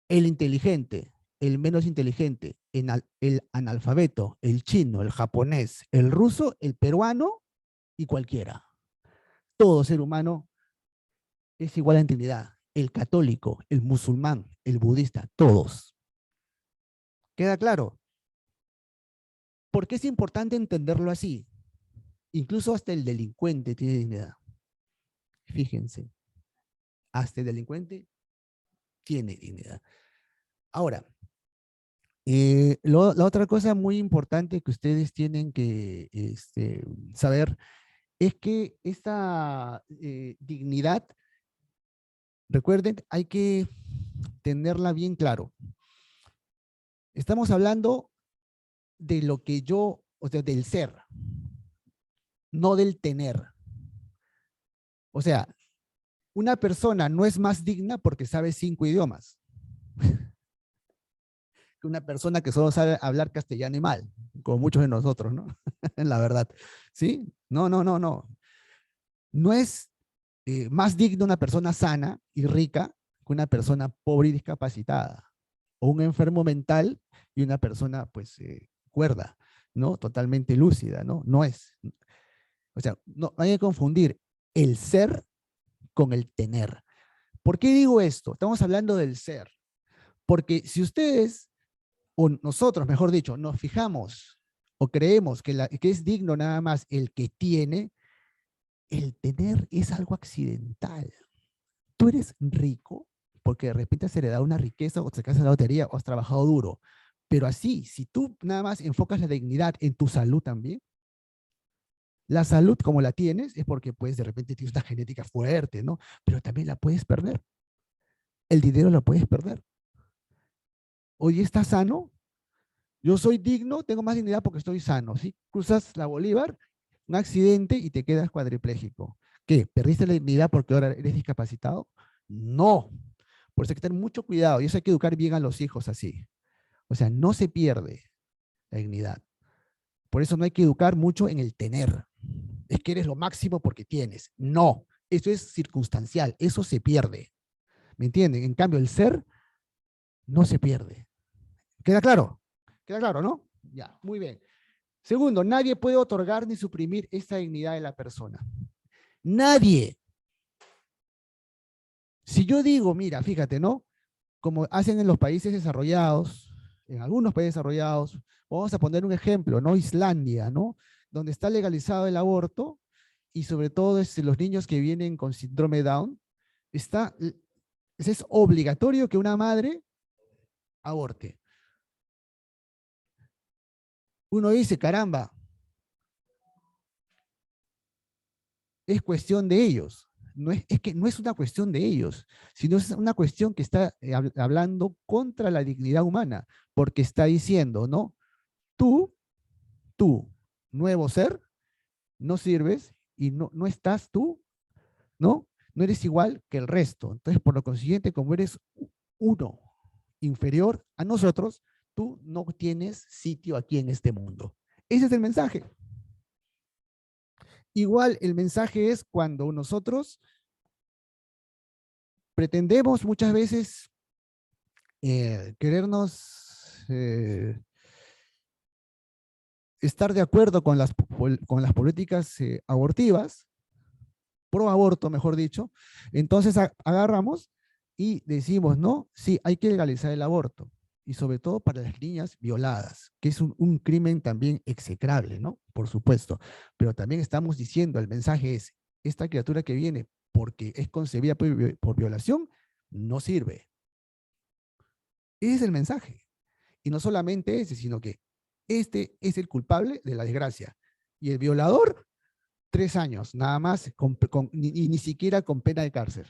el inteligente, el menos inteligente, el analfabeto, el chino, el japonés, el ruso, el peruano y cualquiera. Todo ser humano es igual en dignidad. El católico, el musulmán, el budista, todos. ¿Queda claro? ¿Por qué es importante entenderlo así? Incluso hasta el delincuente tiene dignidad. Fíjense, hasta el delincuente tiene dignidad. Ahora, la otra cosa muy importante que ustedes tienen que saber es que esta dignidad, recuerden, hay que tenerla bien claro. Estamos hablando de lo que yo, o sea, del ser, no del tener. O sea, una persona no es más digna porque sabe 5 idiomas que una persona que solo sabe hablar castellano y mal, como muchos de nosotros, ¿no? La verdad. ¿Sí? No, no, no, no. No es más digna una persona sana y rica que una persona pobre y discapacitada, o un enfermo mental y una persona, pues, cuerda, ¿no? Totalmente lúcida, ¿no? No es. O sea, no hay que confundir el ser con el tener. ¿Por qué digo esto? Estamos hablando del ser. Porque si ustedes, o nosotros, mejor dicho, nos fijamos o creemos que es digno nada más el que tiene, el tener es algo accidental. Tú eres rico porque de repente has heredado una riqueza o te sacas la lotería o has trabajado duro. Pero así, si tú nada más enfocas la dignidad en tu salud también, la salud como la tienes es porque pues de repente tienes una genética fuerte, ¿no? Pero también la puedes perder. El dinero lo puedes perder. Hoy estás sano, yo soy digno, tengo más dignidad porque estoy sano. ¿Sí? Cruzas la Bolívar, un accidente y te quedas cuadripléjico. ¿Qué? ¿Perdiste la dignidad porque ahora eres discapacitado? No. Por eso hay que tener mucho cuidado y eso hay que educar bien a los hijos así. O sea, no se pierde la dignidad. Por eso no hay que educar mucho en el tener. Es que eres lo máximo porque tienes. No, eso es circunstancial, eso se pierde. ¿Me entienden? En cambio, el ser no se pierde. ¿Queda claro? ¿Queda claro, no? Ya, muy bien. Segundo, nadie puede otorgar ni suprimir esta dignidad de la persona. Nadie. Si yo digo, mira, fíjate, ¿no? Como hacen en los países desarrollados, en algunos países desarrollados, vamos a poner un ejemplo, ¿no? Islandia, ¿no? Donde está legalizado el aborto y sobre todo los niños que vienen con síndrome Down, es obligatorio que una madre aborte. Uno dice, caramba, es cuestión de ellos. Es que no es una cuestión de ellos, sino es una cuestión que está hablando contra la dignidad humana, porque está diciendo, ¿no? Tú, nuevo ser, no sirves y no estás tú, ¿no? No eres igual que el resto. Entonces, por lo consiguiente, como eres uno inferior a nosotros, tú no tienes sitio aquí en este mundo. Ese es el mensaje. Igual el mensaje es cuando nosotros pretendemos muchas veces querernos estar de acuerdo con las políticas abortivas, pro aborto, mejor dicho. Entonces agarramos y decimos, no, sí, hay que legalizar el aborto. Y sobre todo para las niñas violadas, que es un crimen también execrable, ¿no? Por supuesto. Pero también estamos diciendo, el mensaje es, esta criatura que viene porque es concebida por violación, no sirve. Ese es el mensaje. Y no solamente ese, sino que este es el culpable de la desgracia. Y el violador, 3 años, nada más, ni siquiera con pena de cárcel.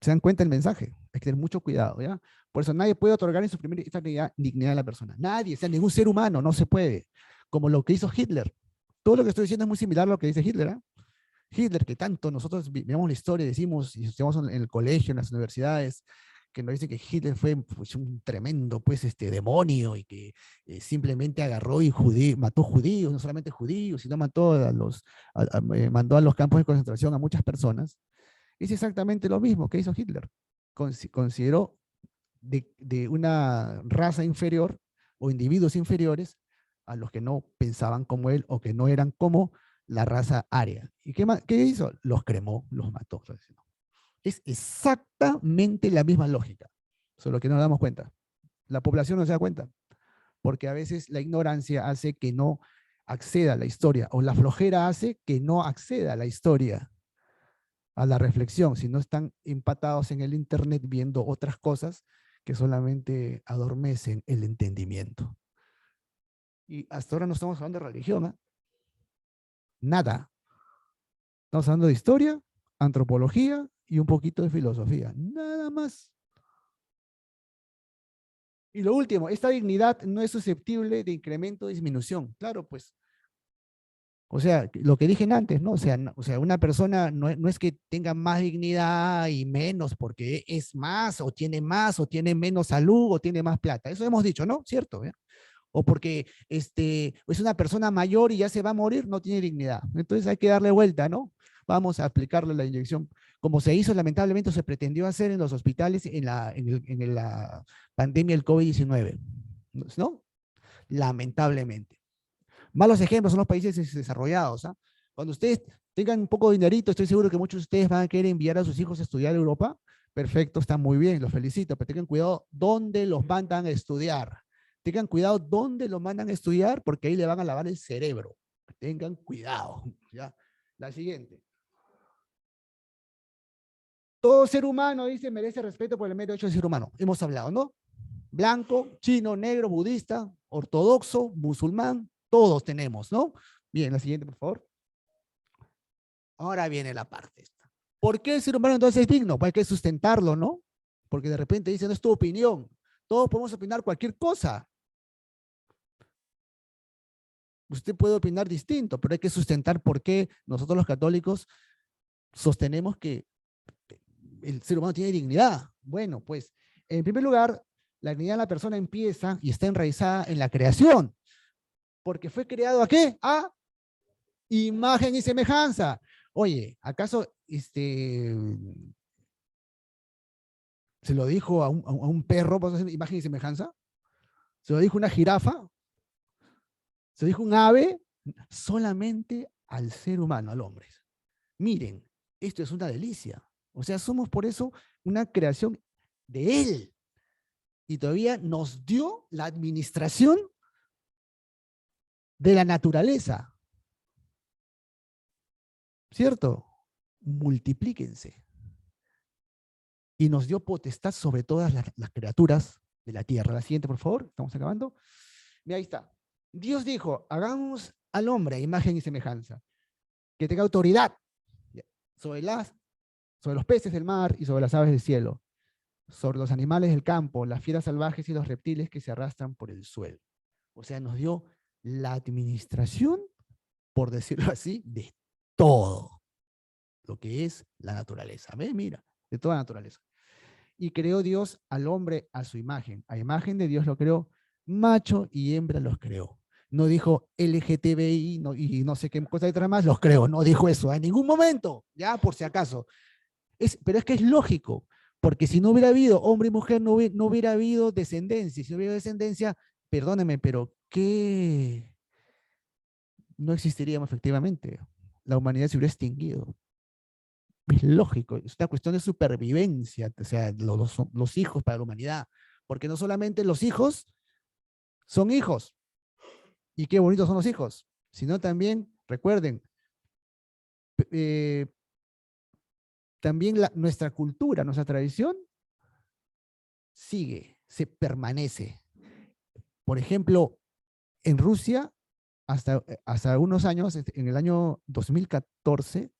¿Se dan cuenta el mensaje? Hay que tener mucho cuidado, ¿ya? Por eso nadie puede otorgar en su primera esta dignidad a la persona. Nadie, o sea, ningún ser humano, no se puede. Como lo que hizo Hitler. Todo lo que estoy diciendo es muy similar a lo que dice Hitler, ¿eh? Hitler, que tanto nosotros vemos la historia, decimos, y estudiamos en el colegio, en las universidades, que nos dicen que Hitler fue pues, un tremendo demonio y que simplemente agarró y mató judíos, no solamente judíos, sino mató mandó a los campos de concentración a muchas personas. Es exactamente lo mismo que hizo Hitler. Consideró de una raza inferior o individuos inferiores a los que no pensaban como él o que no eran como la raza aria. ¿Y qué hizo? Los cremó, los mató. Es exactamente la misma lógica, solo que no nos damos cuenta. La población no se da cuenta, porque a veces la ignorancia hace que no acceda a la historia, o la flojera hace que no acceda a la historia, a la reflexión, si no están empatados en el internet viendo otras cosas que solamente adormecen el entendimiento. Y hasta ahora no estamos hablando de religión, ¿eh? Nada. Estamos hablando de historia, antropología y un poquito de filosofía. Nada más. Y lo último, esta dignidad no es susceptible de incremento o disminución. Claro, pues. O sea, lo que dije antes, ¿no? O sea, una persona no es que tenga más dignidad y menos porque es más, o tiene menos salud, o tiene más plata. Eso hemos dicho, ¿no? ¿Cierto? ¿Eh? O porque es una persona mayor y ya se va a morir, no tiene dignidad. Entonces hay que darle vuelta, ¿no? Vamos a aplicarle la inyección. Como se hizo, lamentablemente, se pretendió hacer en los hospitales en la pandemia del COVID-19, ¿no? Lamentablemente. Malos ejemplos son los países desarrollados. ¿Ah? Cuando ustedes tengan un poco de dinerito, estoy seguro que muchos de ustedes van a querer enviar a sus hijos a estudiar a Europa. Perfecto, está muy bien, los felicito, pero tengan cuidado dónde los mandan a estudiar. Tengan cuidado dónde los mandan a estudiar, porque ahí le van a lavar el cerebro. Tengan cuidado. ¿Ya? La siguiente. Todo ser humano, dice, merece respeto por el mero hecho de ser humano. Hemos hablado, ¿no? Blanco, chino, negro, budista, ortodoxo, musulmán, todos tenemos, ¿no? Bien, la siguiente, por favor. Ahora viene la parte esta. ¿Por qué el ser humano entonces es digno? Pues hay que sustentarlo, ¿no? Porque de repente dicen, no es tu opinión. Todos podemos opinar cualquier cosa. Usted puede opinar distinto, pero hay que sustentar por qué nosotros los católicos sostenemos que el ser humano tiene dignidad. Bueno, pues, en primer lugar, la dignidad de la persona empieza y está enraizada en la creación. Porque fue creado ¿a qué? A imagen y semejanza. Oye, ¿acaso se lo dijo a un perro, ¿vas a hacer imagen y semejanza? ¿Se lo dijo una jirafa? ¿Se lo dijo un ave? Solamente al ser humano, al hombre. Miren, esto es una delicia. O sea, somos por eso una creación de él. Y todavía nos dio la administración de la naturaleza. ¿Cierto? Multiplíquense. Y nos dio potestad sobre todas las criaturas de la tierra. La siguiente, por favor. Estamos acabando. Mira, ahí está. Dios dijo, hagamos al hombre a imagen y semejanza, que tenga autoridad sobre los peces del mar y sobre las aves del cielo, sobre los animales del campo, las fieras salvajes y los reptiles que se arrastran por el suelo. O sea, nos dio la administración por decirlo así, de todo lo que es la naturaleza. ¿Ves? Mira, de toda la naturaleza. Y creó Dios al hombre a su imagen. A imagen de Dios lo creó, macho y hembra los creó. No dijo LGTBI y no sé qué cosa detrás más, los creó. No dijo eso en ningún momento, ya por si acaso. Pero es que es lógico, porque si no hubiera habido hombre y mujer, no hubiera habido descendencia. Si no hubiera descendencia, perdónenme, pero ¿qué? No existiríamos efectivamente. La humanidad se hubiera extinguido. Es lógico, es una cuestión de supervivencia, o sea, los hijos para la humanidad, porque no solamente los hijos son hijos, y qué bonitos son los hijos, sino también, recuerden, también nuestra cultura, nuestra tradición sigue, se permanece. Por ejemplo, en Rusia, hasta unos años, en el año 2014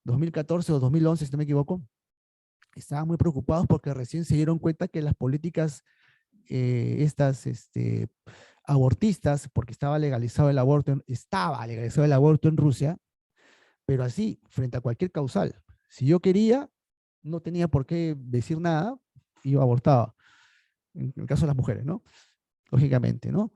o 2011, si no me equivoco, estaban muy preocupados porque recién se dieron cuenta que las políticas abortistas, porque estaba legalizado el aborto en Rusia, pero así, frente a cualquier causal. Si yo quería, no tenía por qué decir nada, y yo abortaba. En el caso de las mujeres, ¿no? Lógicamente, ¿no?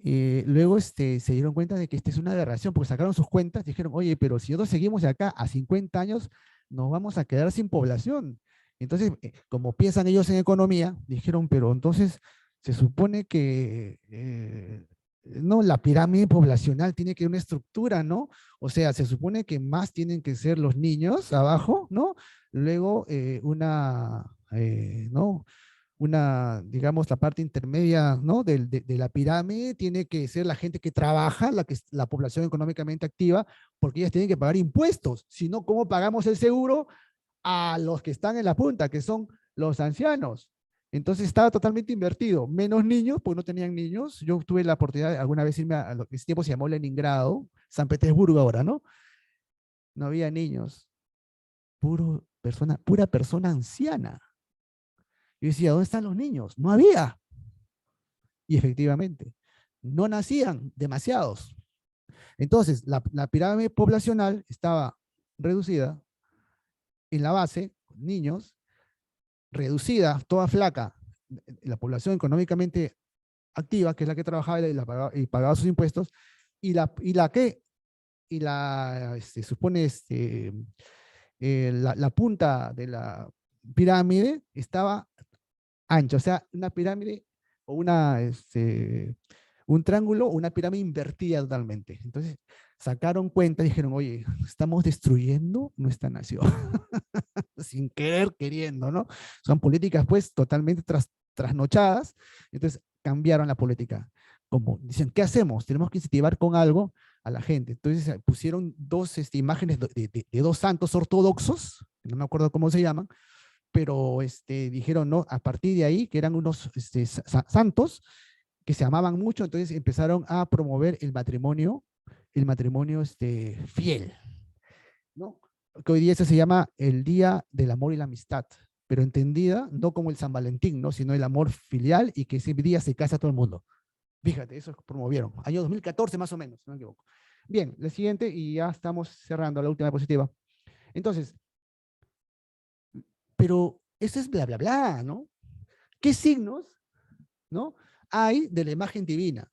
Luego se dieron cuenta de que esta es una aberración, porque sacaron sus cuentas, dijeron, oye, pero si nosotros seguimos de acá a 50 años, nos vamos a quedar sin población. Entonces, como piensan ellos en economía, dijeron, pero entonces se supone que no, la pirámide poblacional tiene que tener una estructura, ¿no? O sea, se supone que más tienen que ser los niños abajo, ¿no? Luego ¿no? Digamos, la parte intermedia, ¿no? de la pirámide tiene que ser la gente que trabaja, la población económicamente activa, porque ellas tienen que pagar impuestos. Si no, ¿cómo pagamos el seguro a los que están en la punta, que son los ancianos? Entonces estaba totalmente invertido. Menos niños, porque no tenían niños. Yo tuve la oportunidad de alguna vez irme a lo que ese tiempo se llamó Leningrado, San Petersburgo ahora, ¿no? No había niños. Pura persona anciana. Yo decía, ¿dónde están los niños? No había. Y efectivamente, no nacían demasiados. Entonces, la pirámide poblacional estaba reducida en la base, niños, reducida, toda flaca, la población económicamente activa, que es la que trabajaba y pagaba sus impuestos, supone la punta de la pirámide estaba ancha, o sea, una pirámide o un triángulo o una pirámide invertida totalmente. Entonces sacaron cuenta y dijeron, oye, estamos destruyendo nuestra nación. Sin querer, queriendo, ¿no? Son políticas pues totalmente trasnochadas. Entonces cambiaron la política. Como dicen, ¿qué hacemos? Tenemos que incentivar con algo a la gente. Entonces pusieron dos imágenes de dos santos ortodoxos, no me acuerdo cómo se llaman, pero dijeron, no, a partir de ahí, que eran unos santos que se amaban mucho, entonces empezaron a promover el matrimonio fiel, ¿no? Que hoy día se llama el Día del Amor y la Amistad, pero entendida no como el San Valentín, ¿no? Sino el amor filial y que ese día se casa todo el mundo. Fíjate, eso promovieron, año 2014 más o menos, no me equivoco. Bien, la siguiente, y ya estamos cerrando la última diapositiva. Entonces, pero eso es bla, bla, bla, ¿no? ¿Qué signos, ¿no? hay de la imagen divina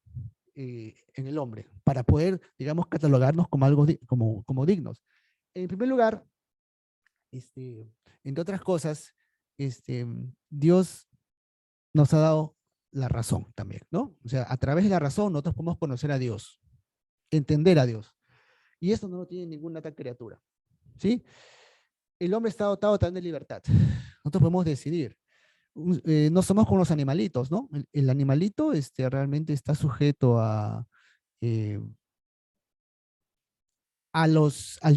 en el hombre para poder, digamos, catalogarnos como algo como dignos? En primer lugar, entre otras cosas, Dios nos ha dado la razón también, ¿no? O sea, a través de la razón nosotros podemos conocer a Dios, entender a Dios. Y esto no lo tiene ninguna otra criatura, ¿sí? El hombre está dotado también de libertad. Nosotros podemos decidir. No somos como los animalitos, ¿no? El animalito realmente está sujeto al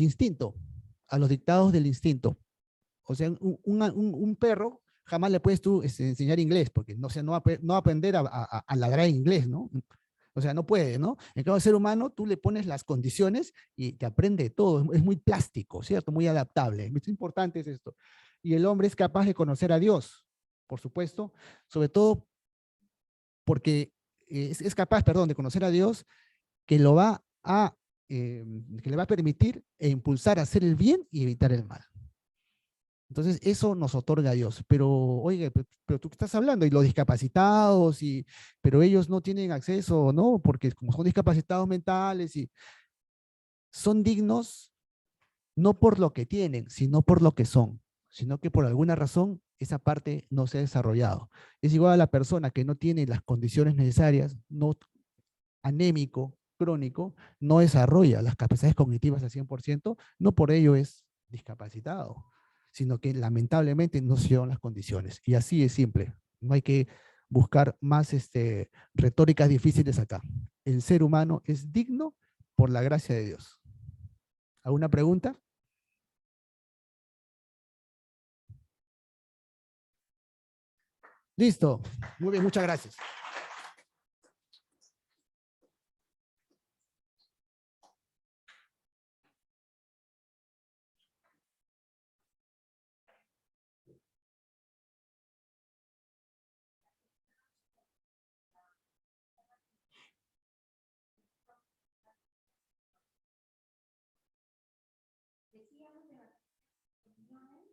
instinto, a los dictados del instinto. O sea, un perro jamás le puedes tú enseñar inglés, porque no va a aprender a ladrar en inglés, ¿no? O sea, no puede, ¿no? En cambio, el ser humano, tú le pones las condiciones y te aprende todo. Es muy plástico, ¿cierto? Muy adaptable. Es importante es esto. Y el hombre es capaz de conocer a Dios, por supuesto, sobre todo porque es capaz, perdón, de conocer a Dios, que lo va a que le va a permitir e impulsar a hacer el bien y evitar el mal. Entonces, eso nos otorga a Dios. Pero, oiga, pero tú qué estás hablando, y los discapacitados, pero ellos no tienen acceso, ¿no? Porque como son discapacitados mentales y son dignos no por lo que tienen, sino por lo que son, sino que por alguna razón esa parte no se ha desarrollado. Es igual a la persona que no tiene las condiciones necesarias, no anémico, crónico, no desarrolla las capacidades cognitivas al 100%, no por ello es discapacitado, sino que lamentablemente no se dieron las condiciones. Y así es simple. No hay que buscar más retóricas difíciles acá. El ser humano es digno por la gracia de Dios. ¿Alguna pregunta? Listo. Muy bien, muchas gracias. Decíamos en las opiniones,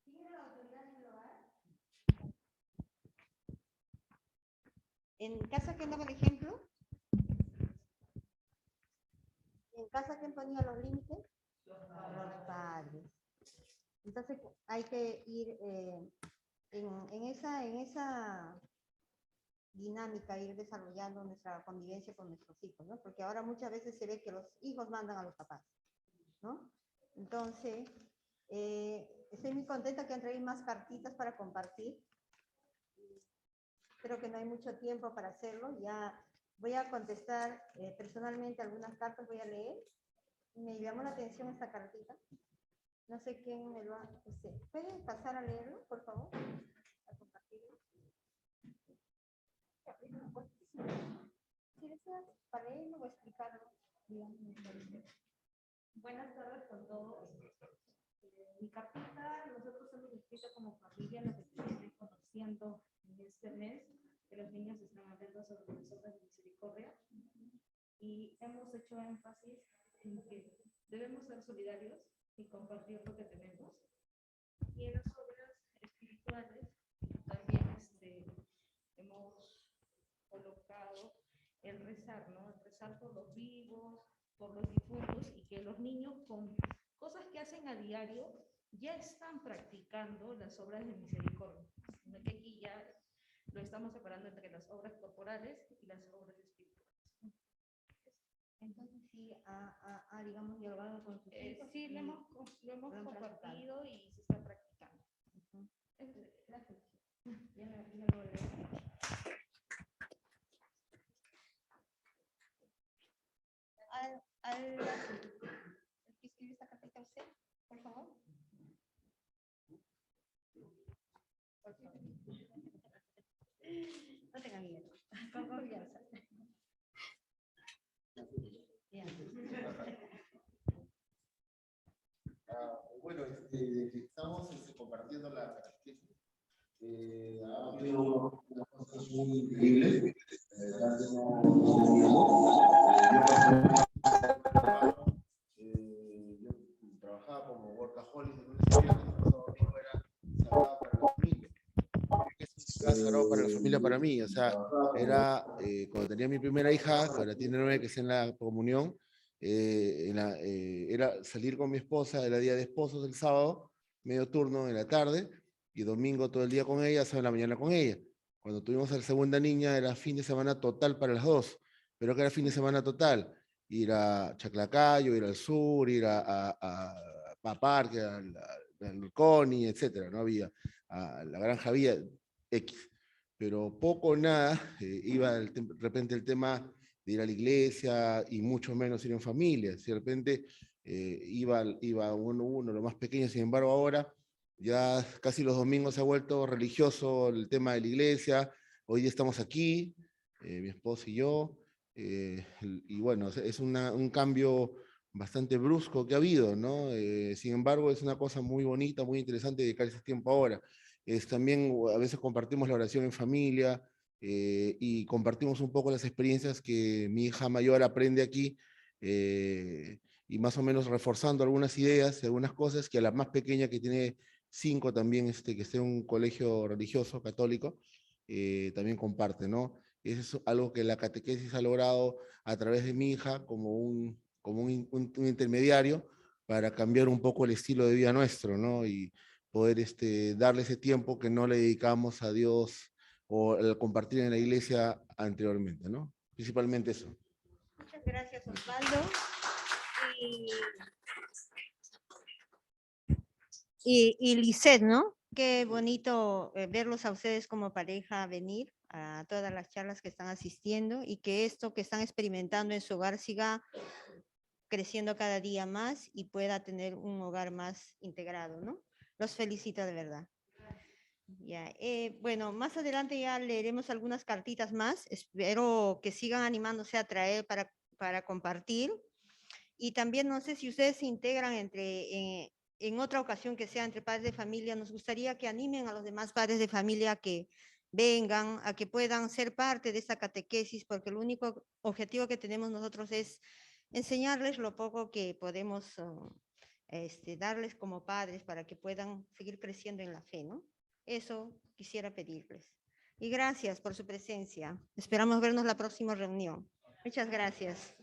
¿tiene la autoridad en el hogar? En casa, ¿quién daba el ejemplo? En casa, ¿quién ponía los límites? Los padres. Entonces hay que ir en esa dinámica, ir desarrollando nuestra convivencia con nuestros hijos, ¿no? Porque ahora muchas veces se ve que los hijos mandan a los papás, ¿no? Entonces, estoy muy contenta que han traído más cartitas para compartir. Creo que no hay mucho tiempo para hacerlo. Ya voy a contestar personalmente algunas cartas, voy a leer. Me llamó la atención esta cartita. No sé quién me lo ha... ¿Pueden pasar a leerlo, por favor? A compartirlo. Si deseas para leerlo o explicarlo, díganme. Buenas tardes con todos. Mi cartita, nosotros hemos escrito como familia lo que estoy conociendo en este mes, que los niños están atentos sobre las obras de misericordia, y hemos hecho énfasis en que debemos ser solidarios y compartir lo que tenemos. Y en las obras espirituales también hemos colocado el rezar, ¿no? El rezar por los vivos, por los difuntos, y que los niños con cosas que hacen a diario ya están practicando las obras de misericordia, sino que aquí ya lo estamos separando entre las obras corporales y las obras espirituales. Entonces sí, digamos, dialogado con sus hijos. Sí, lo hemos compartido y se está practicando. Gracias. Ya lo veré. ¿El que escribe esta carpeta usted, por favor? Por favor. No tenga miedo, con confianza. Bueno, estamos compartiendo la catequesis. Ha habido unas cosas muy increíbles. Antes no yo trabajaba como workaholic en una escuela que todo era sagrado para la familia. ¿Qué significa sagrado para la familia para mí? O sea, era cuando tenía mi primera hija, que ahora tiene 9, que está en la comunión, era salir con mi esposa, era día de esposos el sábado, medio turno en la tarde, y domingo todo el día con ella, sábado en la mañana con ella. Cuando tuvimos a la segunda niña era fin de semana total para las dos, pero que era fin de semana total, ir a Chaclacayo, ir al sur, ir a Parque, al Coni, etcétera, no había, a la Granja había X, pero poco o nada iba de repente el tema de ir a la iglesia y mucho menos ir en familia. Si de repente iba uno, lo más pequeño, sin embargo ahora ya casi los domingos se ha vuelto religioso el tema de la iglesia. Hoy día estamos aquí, mi esposa y yo, y bueno, es un cambio bastante brusco que ha habido, ¿no? Sin embargo, es una cosa muy bonita, muy interesante dedicar ese tiempo ahora. También a veces compartimos la oración en familia, y compartimos un poco las experiencias que mi hija mayor aprende aquí, y más o menos reforzando algunas ideas y algunas cosas que a la más pequeña, que tiene 5 también, que está en un colegio religioso católico, también comparte, ¿no? Eso es algo que la catequesis ha logrado a través de mi hija como un intermediario para cambiar un poco el estilo de vida nuestro, ¿no? Y poder darle ese tiempo que no le dedicamos a Dios o al compartir en la iglesia anteriormente, ¿no? Principalmente eso. Muchas gracias, Osvaldo. Y Lisette, ¿no? Qué bonito verlos a ustedes como pareja venir a todas las charlas que están asistiendo y que esto que están experimentando en su hogar siga creciendo cada día más y pueda tener un hogar más integrado, ¿no? Los felicito de verdad. Ya, bueno, más adelante ya leeremos algunas cartitas más. Espero que sigan animándose a traer para compartir. Y también no sé si ustedes se integran en otra ocasión que sea entre padres de familia. Nos gustaría que animen a los demás padres de familia a que vengan, a que puedan ser parte de esta catequesis, porque el único objetivo que tenemos nosotros es enseñarles lo poco que podemos darles como padres para que puedan seguir creciendo en la fe, ¿no? Eso quisiera pedirles. Y gracias por su presencia. Esperamos vernos la próxima reunión. Muchas gracias.